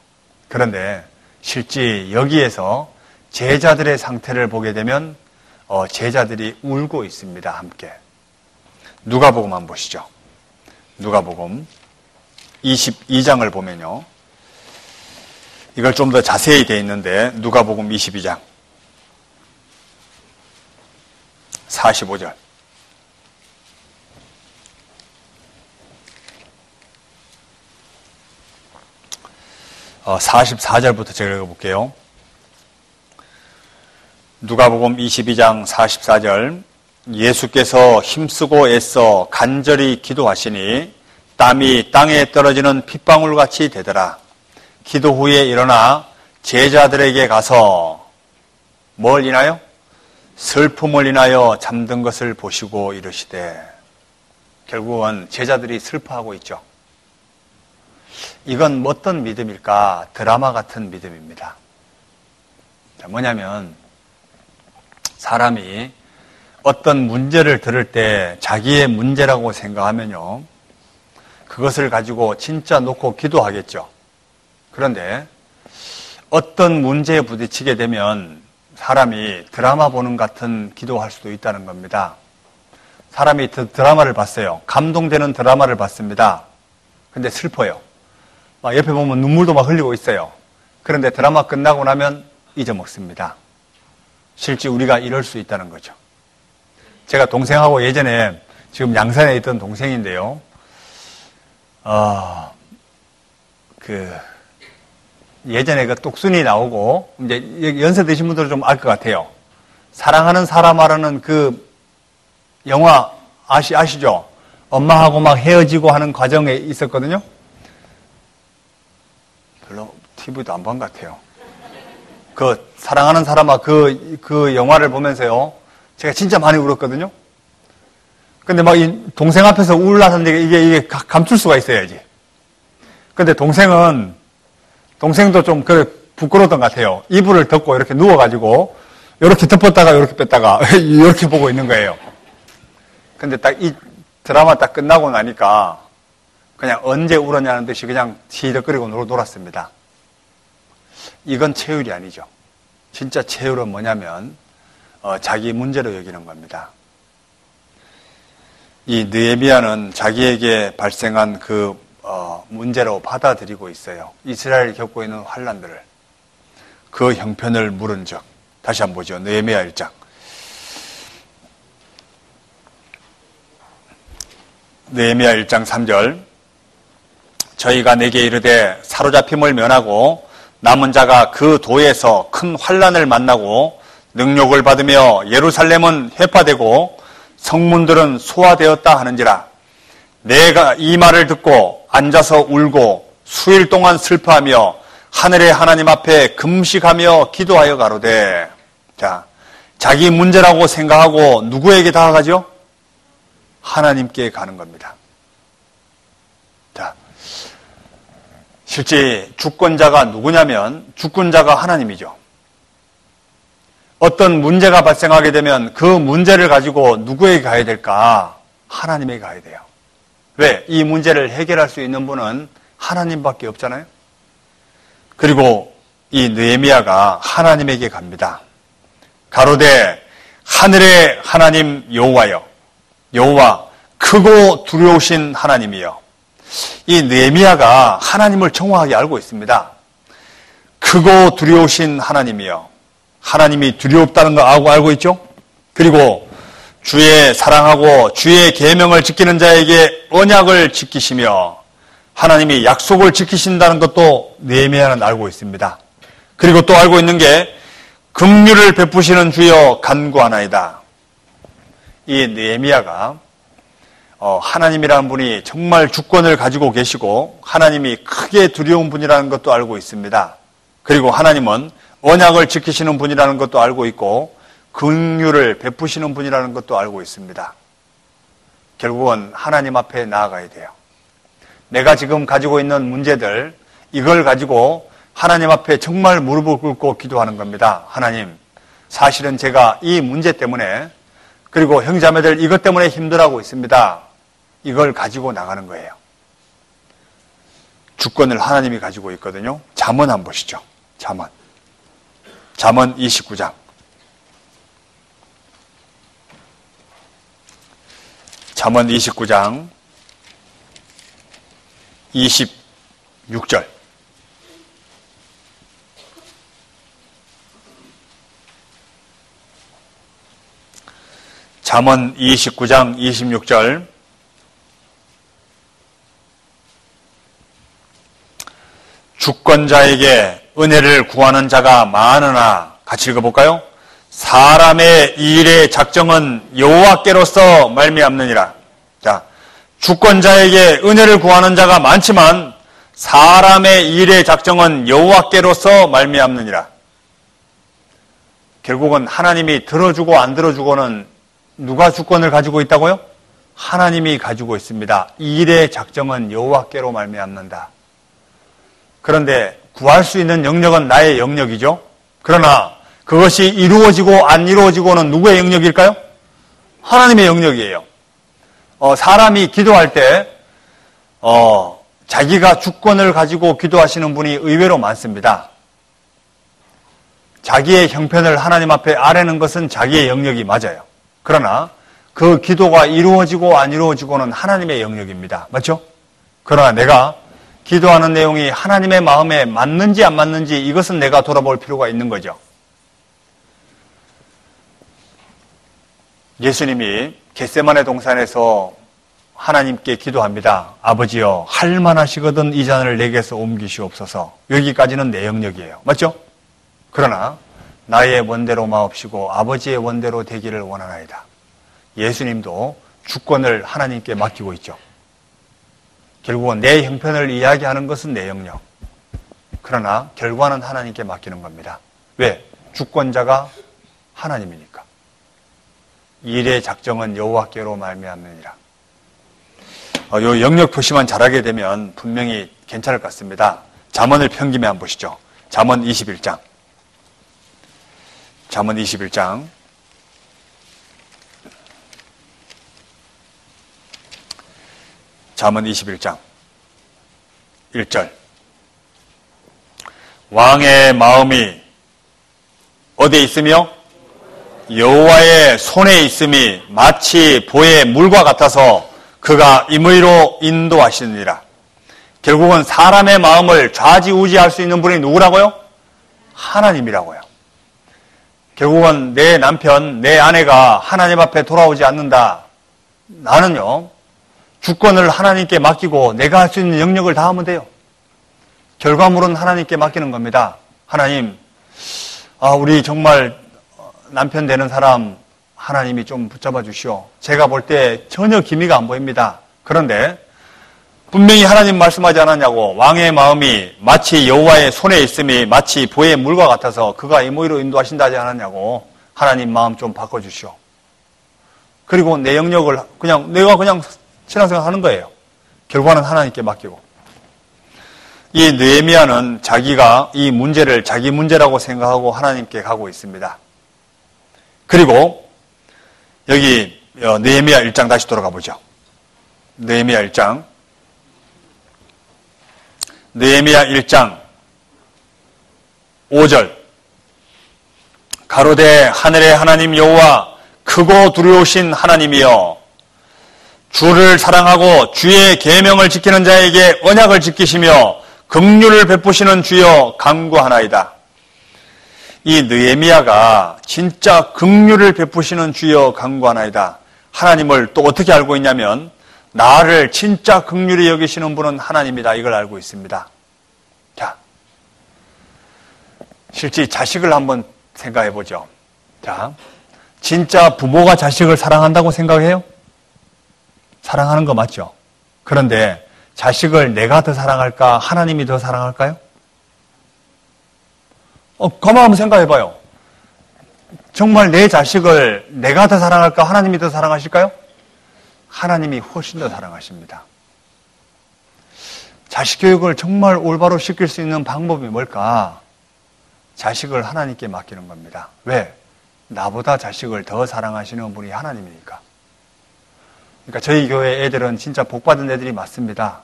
그런데 실제 여기에서 제자들의 상태를 보게 되면 제자들이 울고 있습니다. 함께. 누가복음 한번 보시죠. 누가복음 22장을 보면요. 이걸 좀 더 자세히 되어 있는데 누가복음 22장 45절. 어, 44절부터 제가 읽어볼게요. 누가복음 22장 44절 예수께서 힘쓰고 애써 간절히 기도하시니 땀이 땅에 떨어지는 핏방울같이 되더라. 기도 후에 일어나 제자들에게 가서 뭘 인하여? 슬픔을 인하여 잠든 것을 보시고 이르시되, 결국은 제자들이 슬퍼하고 있죠. 이건 어떤 믿음일까? 드라마 같은 믿음입니다. 뭐냐면 사람이 어떤 문제를 들을 때 자기의 문제라고 생각하면요, 그것을 가지고 진짜 놓고 기도하겠죠. 그런데 어떤 문제에 부딪히게 되면 사람이 드라마 보는 같은 기도할 수도 있다는 겁니다. 사람이 드라마를 봤어요. 감동되는 드라마를 봤습니다. 근데 슬퍼요. 막 옆에 보면 눈물도 막 흘리고 있어요. 그런데 드라마 끝나고 나면 잊어먹습니다. 실제 우리가 이럴 수 있다는 거죠. 제가 동생하고 예전에 지금 양산에 있던 동생인데요. 예전에 그 똑순이 나오고, 이제 연세 드신 분들은 좀 알 것 같아요. 사랑하는 사람하라는 그 영화 아시죠? 엄마하고 막 헤어지고 하는 과정에 있었거든요. 별로 TV도 안 본 것 같아요. 그 사랑하는 사람아 그 영화를 보면서요, 제가 진짜 많이 울었거든요. 근데 막 이 동생 앞에서 울라는데 이게 감출 수가 있어야지. 근데 동생도 좀 부끄러웠던 것 같아요. 이불을 덮고 이렇게 누워가지고 이렇게 덮었다가 이렇게 뺐다가 이렇게 보고 있는 거예요. 근데 딱 이 드라마 딱 끝나고 나니까 그냥 언제 울었냐는 듯이 그냥 시덕거리고 놀았습니다. 이건 체휼이 아니죠. 진짜 체휼은 뭐냐면 자기 문제로 여기는 겁니다. 이 느헤미야는 자기에게 발생한 그 문제로 받아들이고 있어요. 이스라엘이 겪고 있는 환난들을, 그 형편을 물은 적. 다시 한번 보죠. 느헤미야 1장. 느헤미야 1장 3절. 저희가 내게 이르되 사로잡힘을 면하고 남은 자가 그 도에서 큰 환난을 만나고 능욕을 받으며 예루살렘은 회파되고 성문들은 소화되었다 하는지라. 내가 이 말을 듣고 앉아서 울고 수일 동안 슬퍼하며 하늘의 하나님 앞에 금식하며 기도하여 가로되. 자, 자기 문제라고 생각하고 누구에게 다가가죠? 하나님께 가는 겁니다. 자, 실제 주권자가 누구냐면 주권자가 하나님이죠. 어떤 문제가 발생하게 되면 그 문제를 가지고 누구에게 가야 될까? 하나님에게 가야 돼요. 왜? 이 문제를 해결할 수 있는 분은 하나님밖에 없잖아요. 그리고 이 느헤미야가 하나님에게 갑니다. 가로되 하늘의 하나님 여호와여, 여호와 크고 두려우신 하나님이여. 이 느헤미야가 하나님을 정확하게 알고 있습니다. 크고 두려우신 하나님이여. 하나님이 두렵다는 거 알고 있죠? 그리고 주의 사랑하고 주의 계명을 지키는 자에게 언약을 지키시며 하나님이 약속을 지키신다는 것도 느헤미야는 알고 있습니다. 그리고 또 알고 있는 게 긍휼을 베푸시는 주여 간구하나이다. 이 느헤미야가 하나님이라는 분이 정말 주권을 가지고 계시고 하나님이 크게 두려운 분이라는 것도 알고 있습니다. 그리고 하나님은 언약을 지키시는 분이라는 것도 알고 있고 긍휼을 베푸시는 분이라는 것도 알고 있습니다. 결국은 하나님 앞에 나아가야 돼요. 내가 지금 가지고 있는 문제들, 이걸 가지고 하나님 앞에 정말 무릎을 꿇고 기도하는 겁니다. 하나님, 사실은 제가 이 문제 때문에, 그리고 형제자매들 이것 때문에 힘들어하고 있습니다. 이걸 가지고 나가는 거예요. 주권을 하나님이 가지고 있거든요. 잠언 한번 보시죠. 잠언 29장. 잠언 29장 26절. 잠언 29장 26절. 주권자에게 은혜를 구하는 자가 많으나, 같이 읽어볼까요? 사람의 이 일의 작정은 여호와께로서 말미암느니라. 자, 주권자에게 은혜를 구하는 자가 많지만 사람의 이 일의 작정은 여호와께로서 말미암느니라. 결국은 하나님이 들어주고 안 들어주고는 누가 주권을 가지고 있다고요? 하나님이 가지고 있습니다. 이 일의 작정은 여호와께로 말미암는다. 그런데 구할 수 있는 영역은 나의 영역이죠. 그러나 그것이 이루어지고 안 이루어지고는 누구의 영역일까요? 하나님의 영역이에요. 사람이 기도할 때 자기가 주권을 가지고 기도하시는 분이 의외로 많습니다. 자기의 형편을 하나님 앞에 아뢰는 것은 자기의 영역이 맞아요. 그러나 그 기도가 이루어지고 안 이루어지고는 하나님의 영역입니다. 맞죠? 그러나 내가 기도하는 내용이 하나님의 마음에 맞는지 안 맞는지 이것은 내가 돌아볼 필요가 있는 거죠. 예수님이 겟세마네 동산에서 하나님께 기도합니다. 아버지여, 할만하시거든 이 잔을 내게서 옮기시옵소서. 여기까지는 내 영역이에요. 맞죠? 그러나 나의 원대로 마옵시고 아버지의 원대로 되기를 원하나이다. 예수님도 주권을 하나님께 맡기고 있죠. 결국은 내 형편을 이야기하는 것은 내 영역. 그러나 결과는 하나님께 맡기는 겁니다. 왜? 주권자가 하나님이니까. 일의 작정은 여호와께로 말미암느니라. 요 영역 표시만 잘하게 되면 분명히 괜찮을 것 같습니다. 잠언을 평김에 한번 보시죠. 잠언 21장. 잠언 21장. 잠언 21장 1절. 왕의 마음이 어디에 있으며 여호와의 손에 있음이 마치 보의 물과 같아서 그가 임의로 인도하시느니라. 결국은 사람의 마음을 좌지우지할 수 있는 분이 누구라고요? 하나님이라고요. 결국은 내 남편, 내 아내가 하나님 앞에 돌아오지 않는다. 나는요, 주권을 하나님께 맡기고 내가 할 수 있는 영역을 다 하면 돼요. 결과물은 하나님께 맡기는 겁니다. 하나님, 우리 정말 남편 되는 사람 하나님이 좀 붙잡아 주시오. 제가 볼 때 전혀 기미가 안 보입니다. 그런데 분명히 하나님 말씀하지 않았냐고. 왕의 마음이 마치 여호와의 손에 있음이 마치 보의 물과 같아서 그가 임의로 인도하신다 하지 않았냐고. 하나님 마음 좀 바꿔주시오. 그리고 내 영역을 내가 그냥 신앙생활 하는 거예요. 결과는 하나님께 맡기고. 이 느헤미야는 자기가 이 문제를 자기 문제라고 생각하고 하나님께 가고 있습니다. 그리고 여기 느헤미야 1장 다시 돌아가 보죠. 느헤미야 1장. 느헤미야 1장 5절. 가로되 하늘의 하나님 여호와 크고 두려우신 하나님이여, 주를 사랑하고 주의 계명을 지키는 자에게 언약을 지키시며 긍휼을 베푸시는 주여 간구하나이다. 이 느헤미야가 진짜 긍휼을 베푸시는 주여 간구하나이다. 하나님을 또 어떻게 알고 있냐면 나를 진짜 긍휼히 여기시는 분은 하나님이다. 이걸 알고 있습니다. 자, 실제 자식을 한번 생각해 보죠. 자, 진짜 부모가 자식을 사랑한다고 생각해요? 사랑하는 거 맞죠? 그런데 자식을 내가 더 사랑할까? 하나님이 더 사랑할까요? 가만 한번 생각해 봐요. 정말 내 자식을 내가 더 사랑할까? 하나님이 더 사랑하실까요? 하나님이 훨씬 더 사랑하십니다. 자식 교육을 정말 올바로 시킬 수 있는 방법이 뭘까? 자식을 하나님께 맡기는 겁니다. 왜? 나보다 자식을 더 사랑하시는 분이 하나님이니까. 그러니까 저희 교회 애들은 진짜 복받은 애들이 많습니다.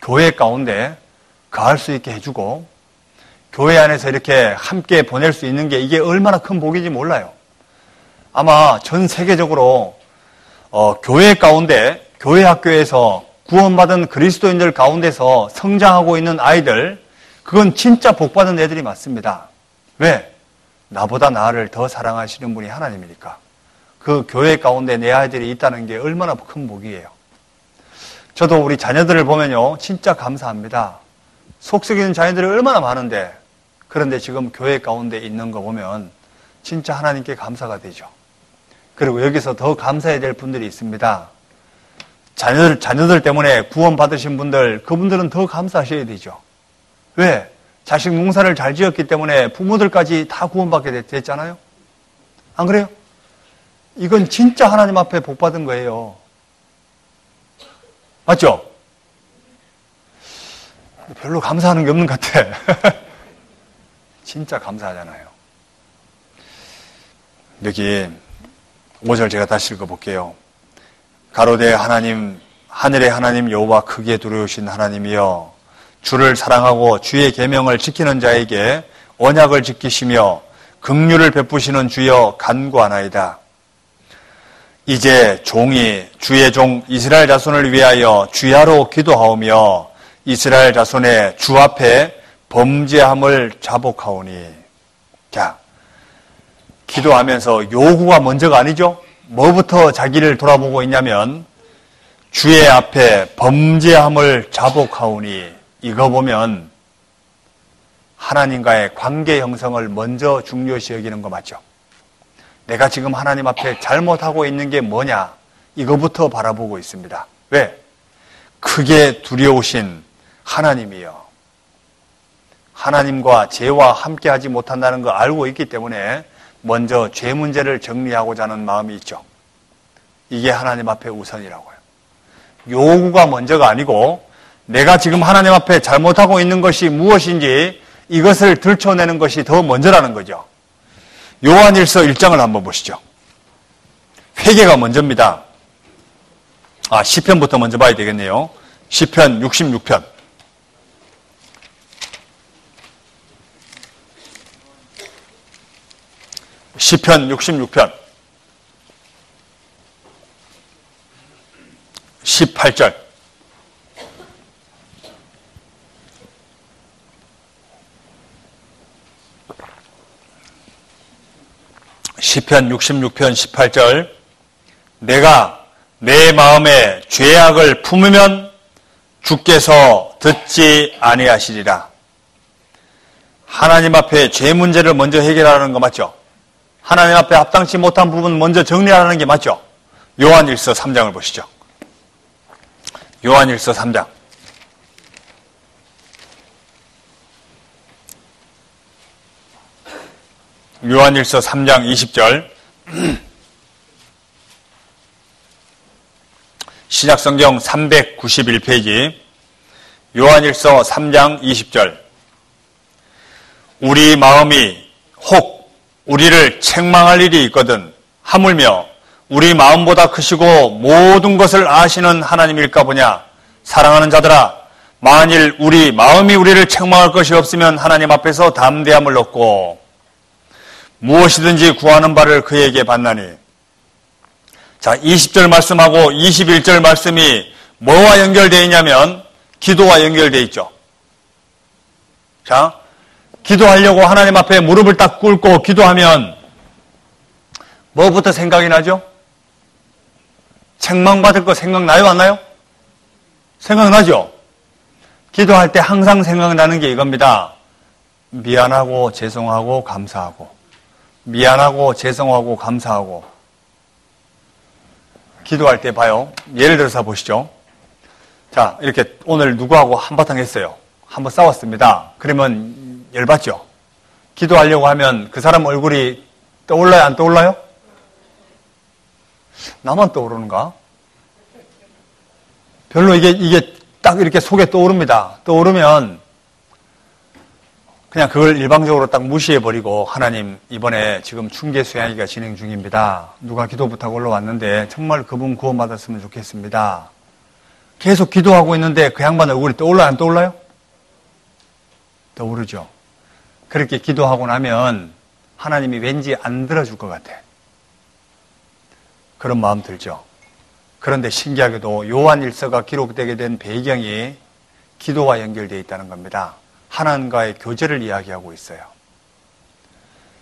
교회 가운데 가할 수 있게 해주고 교회 안에서 이렇게 함께 보낼 수 있는 게 이게 얼마나 큰 복인지 몰라요. 아마 전 세계적으로 교회 가운데, 교회 학교에서 구원받은 그리스도인들 가운데서 성장하고 있는 아이들, 그건 진짜 복받은 애들이 많습니다. 왜? 나보다 나를 더 사랑하시는 분이 하나님이니까. 그 교회 가운데 내 아이들이 있다는 게 얼마나 큰 복이에요. 저도 우리 자녀들을 보면요, 진짜 감사합니다. 속 썩이는 자녀들이 얼마나 많은데, 그런데 지금 교회 가운데 있는 거 보면 진짜 하나님께 감사가 되죠. 그리고 여기서 더 감사해야 될 분들이 있습니다. 자녀들 때문에 구원받으신 분들, 그분들은 더 감사하셔야 되죠. 왜? 자식 농사를 잘 지었기 때문에 부모들까지 다 구원받게 됐잖아요. 안 그래요? 이건 진짜 하나님 앞에 복받은 거예요. 맞죠? 별로 감사하는 게 없는 것 같아. 진짜 감사하잖아요. 여기 5절 제가 다시 읽어볼게요. 가로되 하나님, 하늘의 하나님 여호와 크게 두려우신 하나님이여, 주를 사랑하고 주의 계명을 지키는 자에게 언약을 지키시며 긍휼을 베푸시는 주여 간구하나이다. 이제 종이 주의 종 이스라엘 자손을 위하여 주야로 기도하오며 이스라엘 자손의 주 앞에 범죄함을 자복하오니. 자, 기도하면서 요구가 먼저가 아니죠. 뭐부터 자기를 돌아보고 있냐면 주의 앞에 범죄함을 자복하오니, 이거 보면 하나님과의 관계 형성을 먼저 중요시 여기는 거 맞죠? 내가 지금 하나님 앞에 잘못하고 있는 게 뭐냐, 이거부터 바라보고 있습니다. 왜? 크게 두려우신 하나님이요. 하나님과 죄와 함께하지 못한다는 거 알고 있기 때문에 먼저 죄 문제를 정리하고자 하는 마음이 있죠. 이게 하나님 앞에 우선이라고요. 요구가 먼저가 아니고 내가 지금 하나님 앞에 잘못하고 있는 것이 무엇인지 이것을 들춰내는 것이 더 먼저라는 거죠. 요한일서 1장을 한번 보시죠. 회개가 먼저입니다. 시편부터 먼저 봐야 되겠네요. 시편 66편. 시편 66편 18절. 시편 66편 18절. 내가 내 마음에 죄악을 품으면 주께서 듣지 아니하시리라. 하나님 앞에 죄 문제를 먼저 해결하는 거 맞죠? 하나님 앞에 합당치 못한 부분 먼저 정리하는 게 맞죠? 요한일서 3장을 보시죠. 요한일서 3장. 요한일서 3장 20절. 신약성경 391페이지. 요한일서 3장 20절. 우리 마음이 혹 우리를 책망할 일이 있거든 하물며 우리 마음보다 크시고 모든 것을 아시는 하나님일까 보냐. 사랑하는 자들아, 만일 우리 마음이 우리를 책망할 것이 없으면 하나님 앞에서 담대함을 얻고 무엇이든지 구하는 바를 그에게 받나니. 자, 20절 말씀하고 21절 말씀이 뭐와 연결되어 있냐면 기도와 연결되어 있죠. 자, 기도하려고 하나님 앞에 무릎을 딱 꿇고 기도하면 뭐부터 생각이 나죠? 책망받을 거 생각나요, 안 나요? 생각나죠? 기도할 때 항상 생각나는 게 이겁니다. 미안하고 죄송하고 감사하고, 미안하고 죄송하고 감사하고. 기도할 때 봐요. 예를 들어서 보시죠. 자, 이렇게 오늘 누구하고 한바탕 했어요. 한번 싸웠습니다. 그러면 열받죠? 기도하려고 하면 그 사람 얼굴이 떠올라요, 안 떠올라요? 나만 떠오르는가? 별로 이게 딱 이렇게 속에 떠오릅니다. 떠오르면 그냥 그걸 일방적으로 딱 무시해버리고, 하나님, 이번에 지금 중계 수양회가 진행 중입니다. 누가 기도 부탁 올라왔는데 정말 그분 구원받았으면 좋겠습니다. 계속 기도하고 있는데 그 양반 얼굴이 떠올라요, 안 떠올라요? 떠오르죠. 그렇게 기도하고 나면 하나님이 왠지 안 들어줄 것 같아. 그런 마음 들죠. 그런데 신기하게도 요한일서가 기록되게 된 배경이 기도와 연결되어 있다는 겁니다. 하나님과의 교제를 이야기하고 있어요.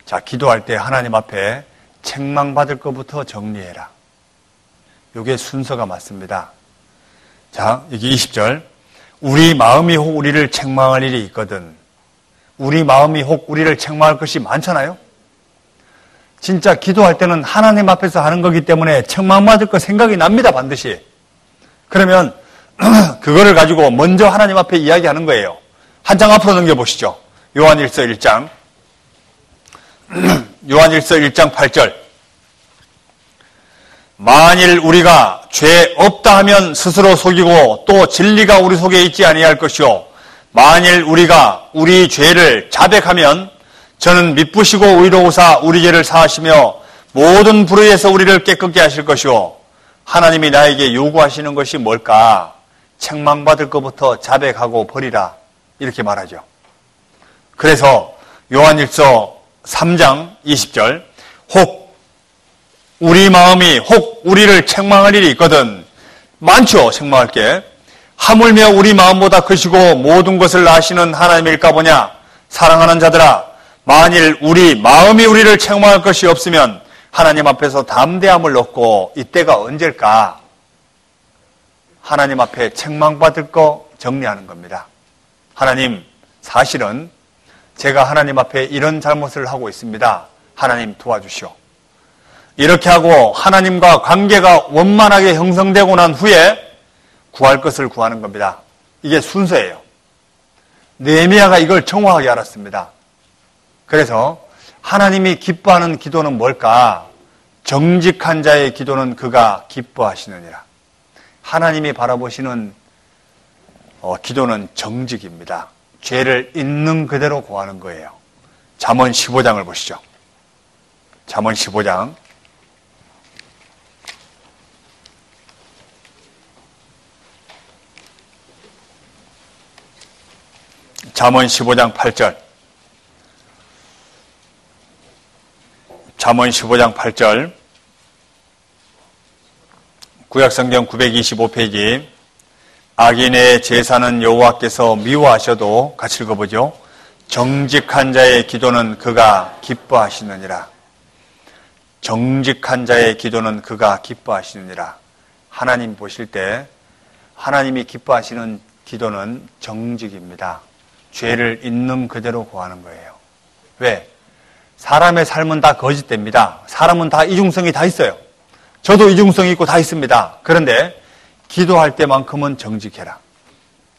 자, 기도할 때 하나님 앞에 책망받을 것부터 정리해라. 이게 순서가 맞습니다. 자, 여기 20절. 우리 마음이 혹 우리를 책망할 일이 있거든. 우리 마음이 혹 우리를 책망할 것이 많잖아요. 진짜 기도할 때는 하나님 앞에서 하는 거기 때문에 책망받을 거 생각이 납니다, 반드시. 그러면 그거를 가지고 먼저 하나님 앞에 이야기하는 거예요. 한 장 앞으로 넘겨보시죠. 요한일서 1장. 요한일서 1장 8절. 만일 우리가 죄 없다 하면 스스로 속이고 또 진리가 우리 속에 있지 아니할 것이요. 만일 우리가 우리 죄를 자백하면 저는 미쁘시고 의로우사 우리 죄를 사하시며 모든 불의에서 우리를 깨끗게 하실 것이요. 하나님이 나에게 요구하시는 것이 뭘까? 책망받을 것부터 자백하고 버리라. 이렇게 말하죠. 그래서 요한일서 3장 20절. 혹 우리 마음이 혹 우리를 책망할 일이 있거든. 많죠, 책망할 게. 하물며 우리 마음보다 크시고 모든 것을 아시는 하나님일까 보냐. 사랑하는 자들아, 만일 우리 마음이 우리를 책망할 것이 없으면 하나님 앞에서 담대함을 얻고 이때가 언제일까? 하나님 앞에 책망받을 거 정리하는 겁니다. 하나님, 사실은 제가 하나님 앞에 이런 잘못을 하고 있습니다. 하나님 도와주시오. 이렇게 하고 하나님과 관계가 원만하게 형성되고 난 후에 구할 것을 구하는 겁니다. 이게 순서예요. 느헤미야가 이걸 정확하게 알았습니다. 그래서 하나님이 기뻐하는 기도는 뭘까? 정직한 자의 기도는 그가 기뻐하시느니라. 하나님이 바라보시는 기도는 정직입니다. 죄를 있는 그대로 구하는 거예요. 잠언 15장을 보시죠. 잠언 15장. 잠언 15장 8절. 잠언 15장 8절. 구약성경 925페이지. 악인의 제사는 여호와께서 미워하셔도 같이 읽어보죠. 정직한 자의 기도는 그가 기뻐하시느니라. 정직한 자의 기도는 그가 기뻐하시느니라. 하나님 보실 때 하나님이 기뻐하시는 기도는 정직입니다. 죄를 있는 그대로 구하는 거예요. 왜? 사람의 삶은 다 거짓됩니다. 사람은 다 이중성이 다 있어요. 저도 이중성이 있고 다 있습니다. 그런데 기도할 때만큼은 정직해라.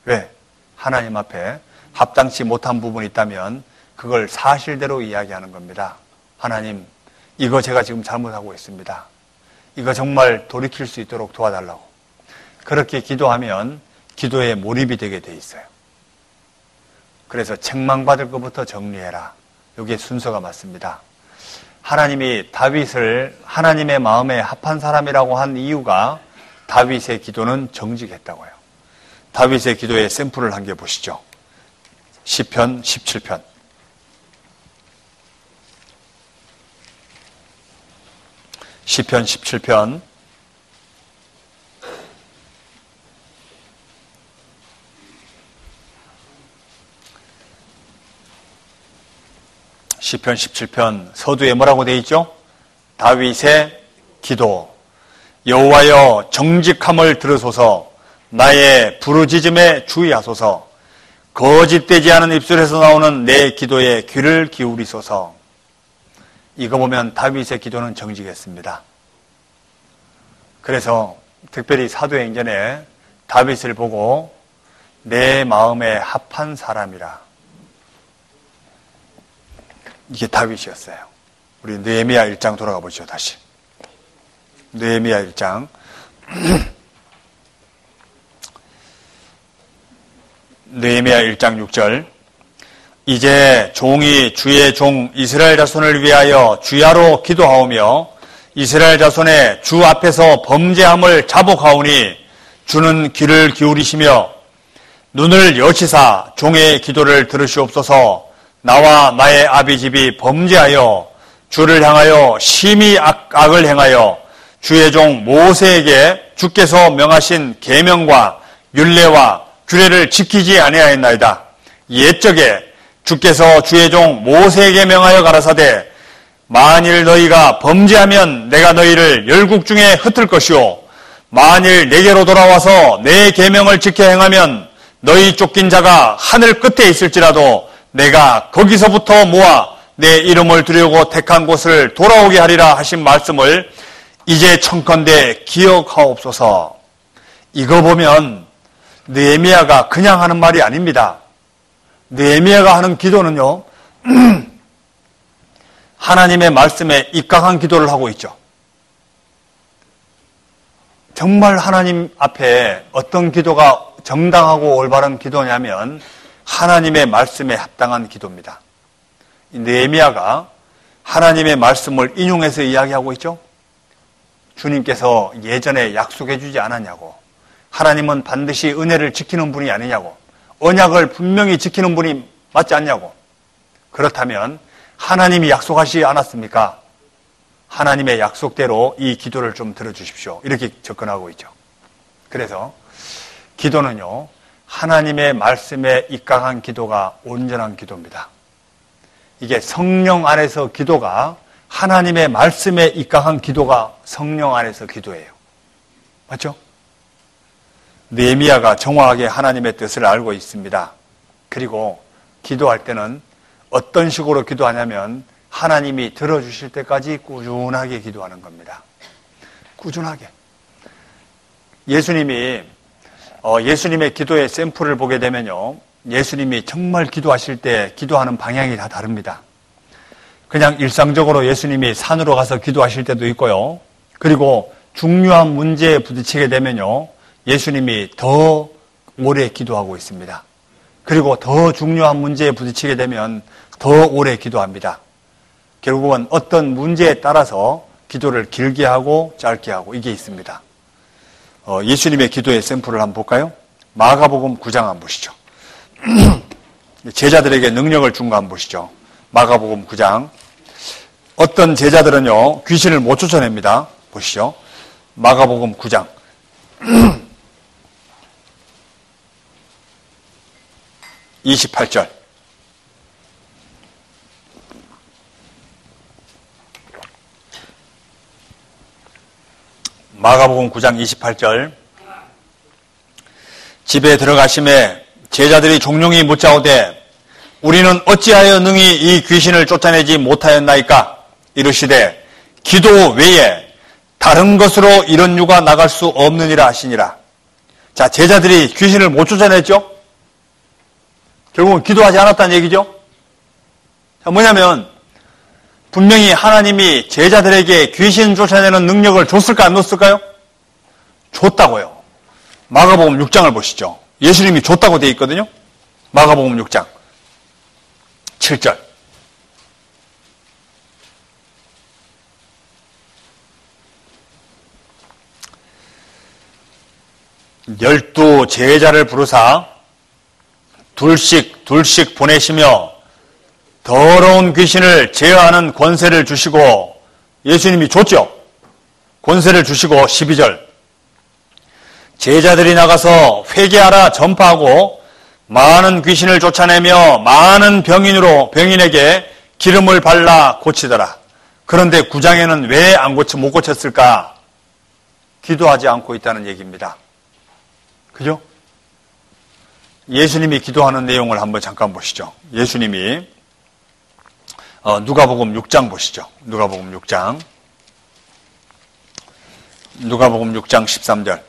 왜? 하나님 앞에 합당치 못한 부분이 있다면 그걸 사실대로 이야기하는 겁니다. 하나님, 이거 제가 지금 잘못하고 있습니다. 이거 정말 돌이킬 수 있도록 도와달라고. 그렇게 기도하면 기도에 몰입이 되게 돼 있어요. 그래서 책망받을 것부터 정리해라. 이게 순서가 맞습니다. 하나님이 다윗을 하나님의 마음에 합한 사람이라고 한 이유가 다윗의 기도는 정직했다고요. 다윗의 기도의 샘플을 한 개 보시죠. 시편 17편. 시편 17편. 시편 17편 서두에 뭐라고 되어 있죠? 다윗의 기도. 여호와여 정직함을 들으소서. 나의 부르짖음에 주의하소서. 거짓되지 않은 입술에서 나오는 내 기도에 귀를 기울이소서. 이거 보면 다윗의 기도는 정직했습니다. 그래서 특별히 사도행전에 다윗을 보고 내 마음에 합한 사람이라. 이게 다윗이었어요. 우리 느헤미야 1장 돌아가 보죠. 다시. 느헤미야 1장. 느헤미야 1장 6절. 이제 종이 주의 종 이스라엘 자손을 위하여 주야로 기도하오며 이스라엘 자손의 주 앞에서 범죄함을 자복하오니 주는 귀를 기울이시며 눈을 여시사 종의 기도를 들으시옵소서. 나와 나의 아비집이 범죄하여 주를 향하여 심히 악을 행하여 주의 종 모세에게 주께서 명하신 계명과 율례와 규례를 지키지 아니하였나이다. 옛적에 주께서 주의 종 모세에게 명하여 가라사대 만일 너희가 범죄하면 내가 너희를 열국 중에 흩을 것이요 만일 내게로 돌아와서 내 계명을 지켜 행하면 너희 쫓긴 자가 하늘 끝에 있을지라도 내가 거기서부터 모아 내 이름을 두려고 택한 곳을 돌아오게 하리라 하신 말씀을 이제 청컨대 기억하옵소서. 이거 보면 느헤미야가 그냥 하는 말이 아닙니다. 느헤미야가 하는 기도는요, 하나님의 말씀에 입각한 기도를 하고 있죠. 정말 하나님 앞에 어떤 기도가 정당하고 올바른 기도냐면 하나님의 말씀에 합당한 기도입니다. 느헤미야가 하나님의 말씀을 인용해서 이야기하고 있죠. 주님께서 예전에 약속해 주지 않았냐고, 하나님은 반드시 은혜를 지키는 분이 아니냐고, 언약을 분명히 지키는 분이 맞지 않냐고. 그렇다면 하나님이 약속하시지 않았습니까? 하나님의 약속대로 이 기도를 좀 들어주십시오. 이렇게 접근하고 있죠. 그래서 기도는요, 하나님의 말씀에 입각한 기도가 온전한 기도입니다. 이게 성령 안에서 기도가, 하나님의 말씀에 입각한 기도가 성령 안에서 기도예요. 맞죠? 느헤미야가 정확하게 하나님의 뜻을 알고 있습니다. 그리고 기도할 때는 어떤 식으로 기도하냐면 하나님이 들어주실 때까지 꾸준하게 기도하는 겁니다. 꾸준하게. 예수님의 기도의 샘플을 보게 되면요, 예수님이 정말 기도하실 때 기도하는 방향이 다 다릅니다. 그냥 일상적으로 예수님이 산으로 가서 기도하실 때도 있고요. 그리고 중요한 문제에 부딪히게 되면요, 예수님이 더 오래 기도하고 있습니다. 그리고 더 중요한 문제에 부딪히게 되면 더 오래 기도합니다. 결국은 어떤 문제에 따라서 기도를 길게 하고 짧게 하고 이게 있습니다. 예수님의 기도의 샘플을 한번 볼까요? 마가복음 9장 한번 보시죠. 제자들에게 능력을 준 거 한번 보시죠. 마가복음 9장. 어떤 제자들은요, 귀신을 못 쫓아냅니다. 보시죠. 마가복음 9장. 28절. 마가복음 9장 28절. 집에 들어가심에 제자들이 종용이 묻자오되 우리는 어찌하여 능히 이 귀신을 쫓아내지 못하였나이까? 이르시되 기도 외에 다른 것으로 이런 유가 나갈 수 없느니라 하시니라. 자, 제자들이 귀신을 못 쫓아냈죠? 결국은 기도하지 않았다는 얘기죠? 자, 뭐냐면 분명히 하나님이 제자들에게 귀신 쫓아내는 능력을 줬을까 안 줬을까요? 줬다고요. 마가복음 6장을 보시죠. 예수님이 줬다고 되어 있거든요. 마가복음 6장 7절. 열두 제자를 부르사 둘씩 보내시며 더러운 귀신을 제어하는 권세를 주시고, 예수님이 줬죠. 권세를 주시고 12절. 제자들이 나가서 회개하라 전파하고 많은 귀신을 쫓아내며 많은 병인에게 기름을 발라 고치더라. 그런데 9장에는 왜 못 고쳤을까? 기도하지 않고 있다는 얘기입니다. 그죠? 예수님이 기도하는 내용을 한번 잠깐 보시죠. 예수님이 누가복음 6장 보시죠. 누가복음 6장 13절.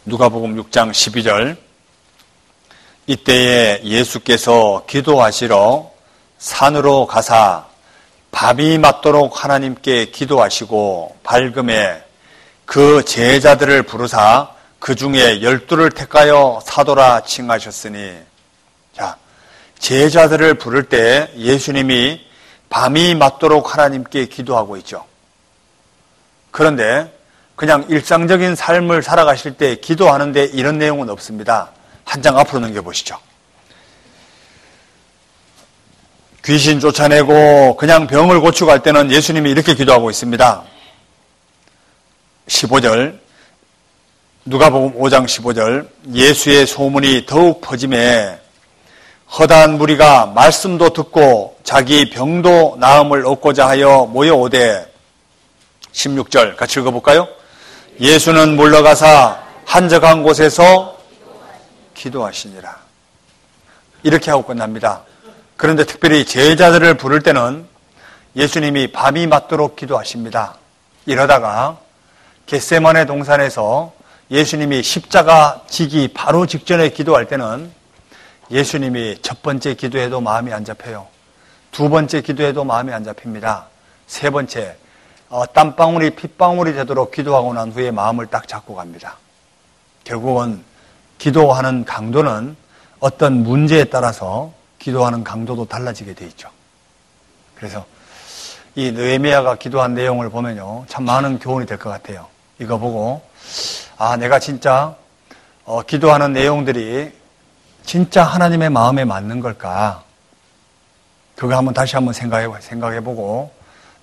누가복음 6장 12절. 이때에 예수께서 기도하시러 산으로 가사 밤이 맞도록 하나님께 기도하시고 밝음에 그 제자들을 부르사 그 중에 12를 택하여 사도라 칭하셨으니. 자, 제자들을 부를 때 예수님이 밤이 맞도록 하나님께 기도하고 있죠. 그런데 그냥 일상적인 삶을 살아가실 때 기도하는데 이런 내용은 없습니다. 한 장 앞으로 넘겨보시죠. 귀신 쫓아내고 그냥 병을 고치고 할 때는 예수님이 이렇게 기도하고 있습니다. 15절, 누가복음 5장 15절. 예수의 소문이 더욱 퍼짐에 허다한 무리가 말씀도 듣고 자기 병도 나음을 얻고자 하여 모여오되. 16절 같이 읽어볼까요? 예수는 물러가사 한적한 곳에서 기도하시니라. 이렇게 하고 끝납니다. 그런데 특별히 제자들을 부를 때는 예수님이 밤이 맞도록 기도하십니다. 이러다가 겟세마네 동산에서 예수님이 십자가 지기 바로 직전에 기도할 때는 예수님이 첫 번째 기도해도 마음이 안 잡혀요. 두 번째 기도해도 마음이 안 잡힙니다. 세 번째, 땀방울이 핏방울이 되도록 기도하고 난 후에 마음을 딱 잡고 갑니다. 결국은 기도하는 강도는 어떤 문제에 따라서 기도하는 강도도 달라지게 돼 있죠. 그래서 이 느헤미야가 기도한 내용을 보면요, 참 많은 교훈이 될 것 같아요. 이거 보고 내가 진짜 기도하는 내용들이 진짜 하나님의 마음에 맞는 걸까? 그거 다시 한번 생각해보고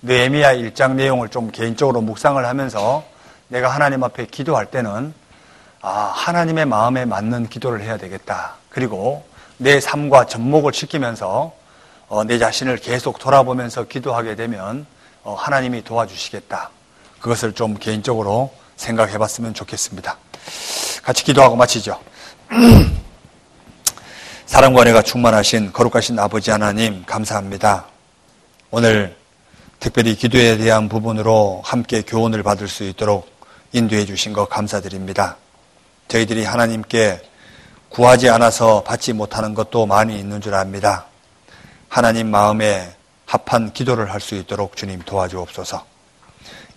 느헤미야 1장 내용을 좀 개인적으로 묵상을 하면서 내가 하나님 앞에 기도할 때는 하나님의 마음에 맞는 기도를 해야 되겠다. 그리고 내 삶과 접목을 시키면서 내 자신을 계속 돌아보면서 기도하게 되면 하나님이 도와주시겠다. 그것을 좀 개인적으로 생각해 봤으면 좋겠습니다. 같이 기도하고 마치죠. 사랑과 은혜가 충만하신 거룩하신 아버지 하나님 감사합니다. 오늘 특별히 기도에 대한 부분으로 함께 교훈을 받을 수 있도록 인도해 주신 것 감사드립니다. 저희들이 하나님께 구하지 않아서 받지 못하는 것도 많이 있는 줄 압니다. 하나님 마음에 합한 기도를 할 수 있도록 주님 도와주옵소서.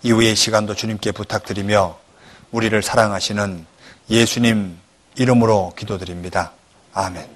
이후의 시간도 주님께 부탁드리며 우리를 사랑하시는 예수님 이름으로 기도드립니다. 아멘.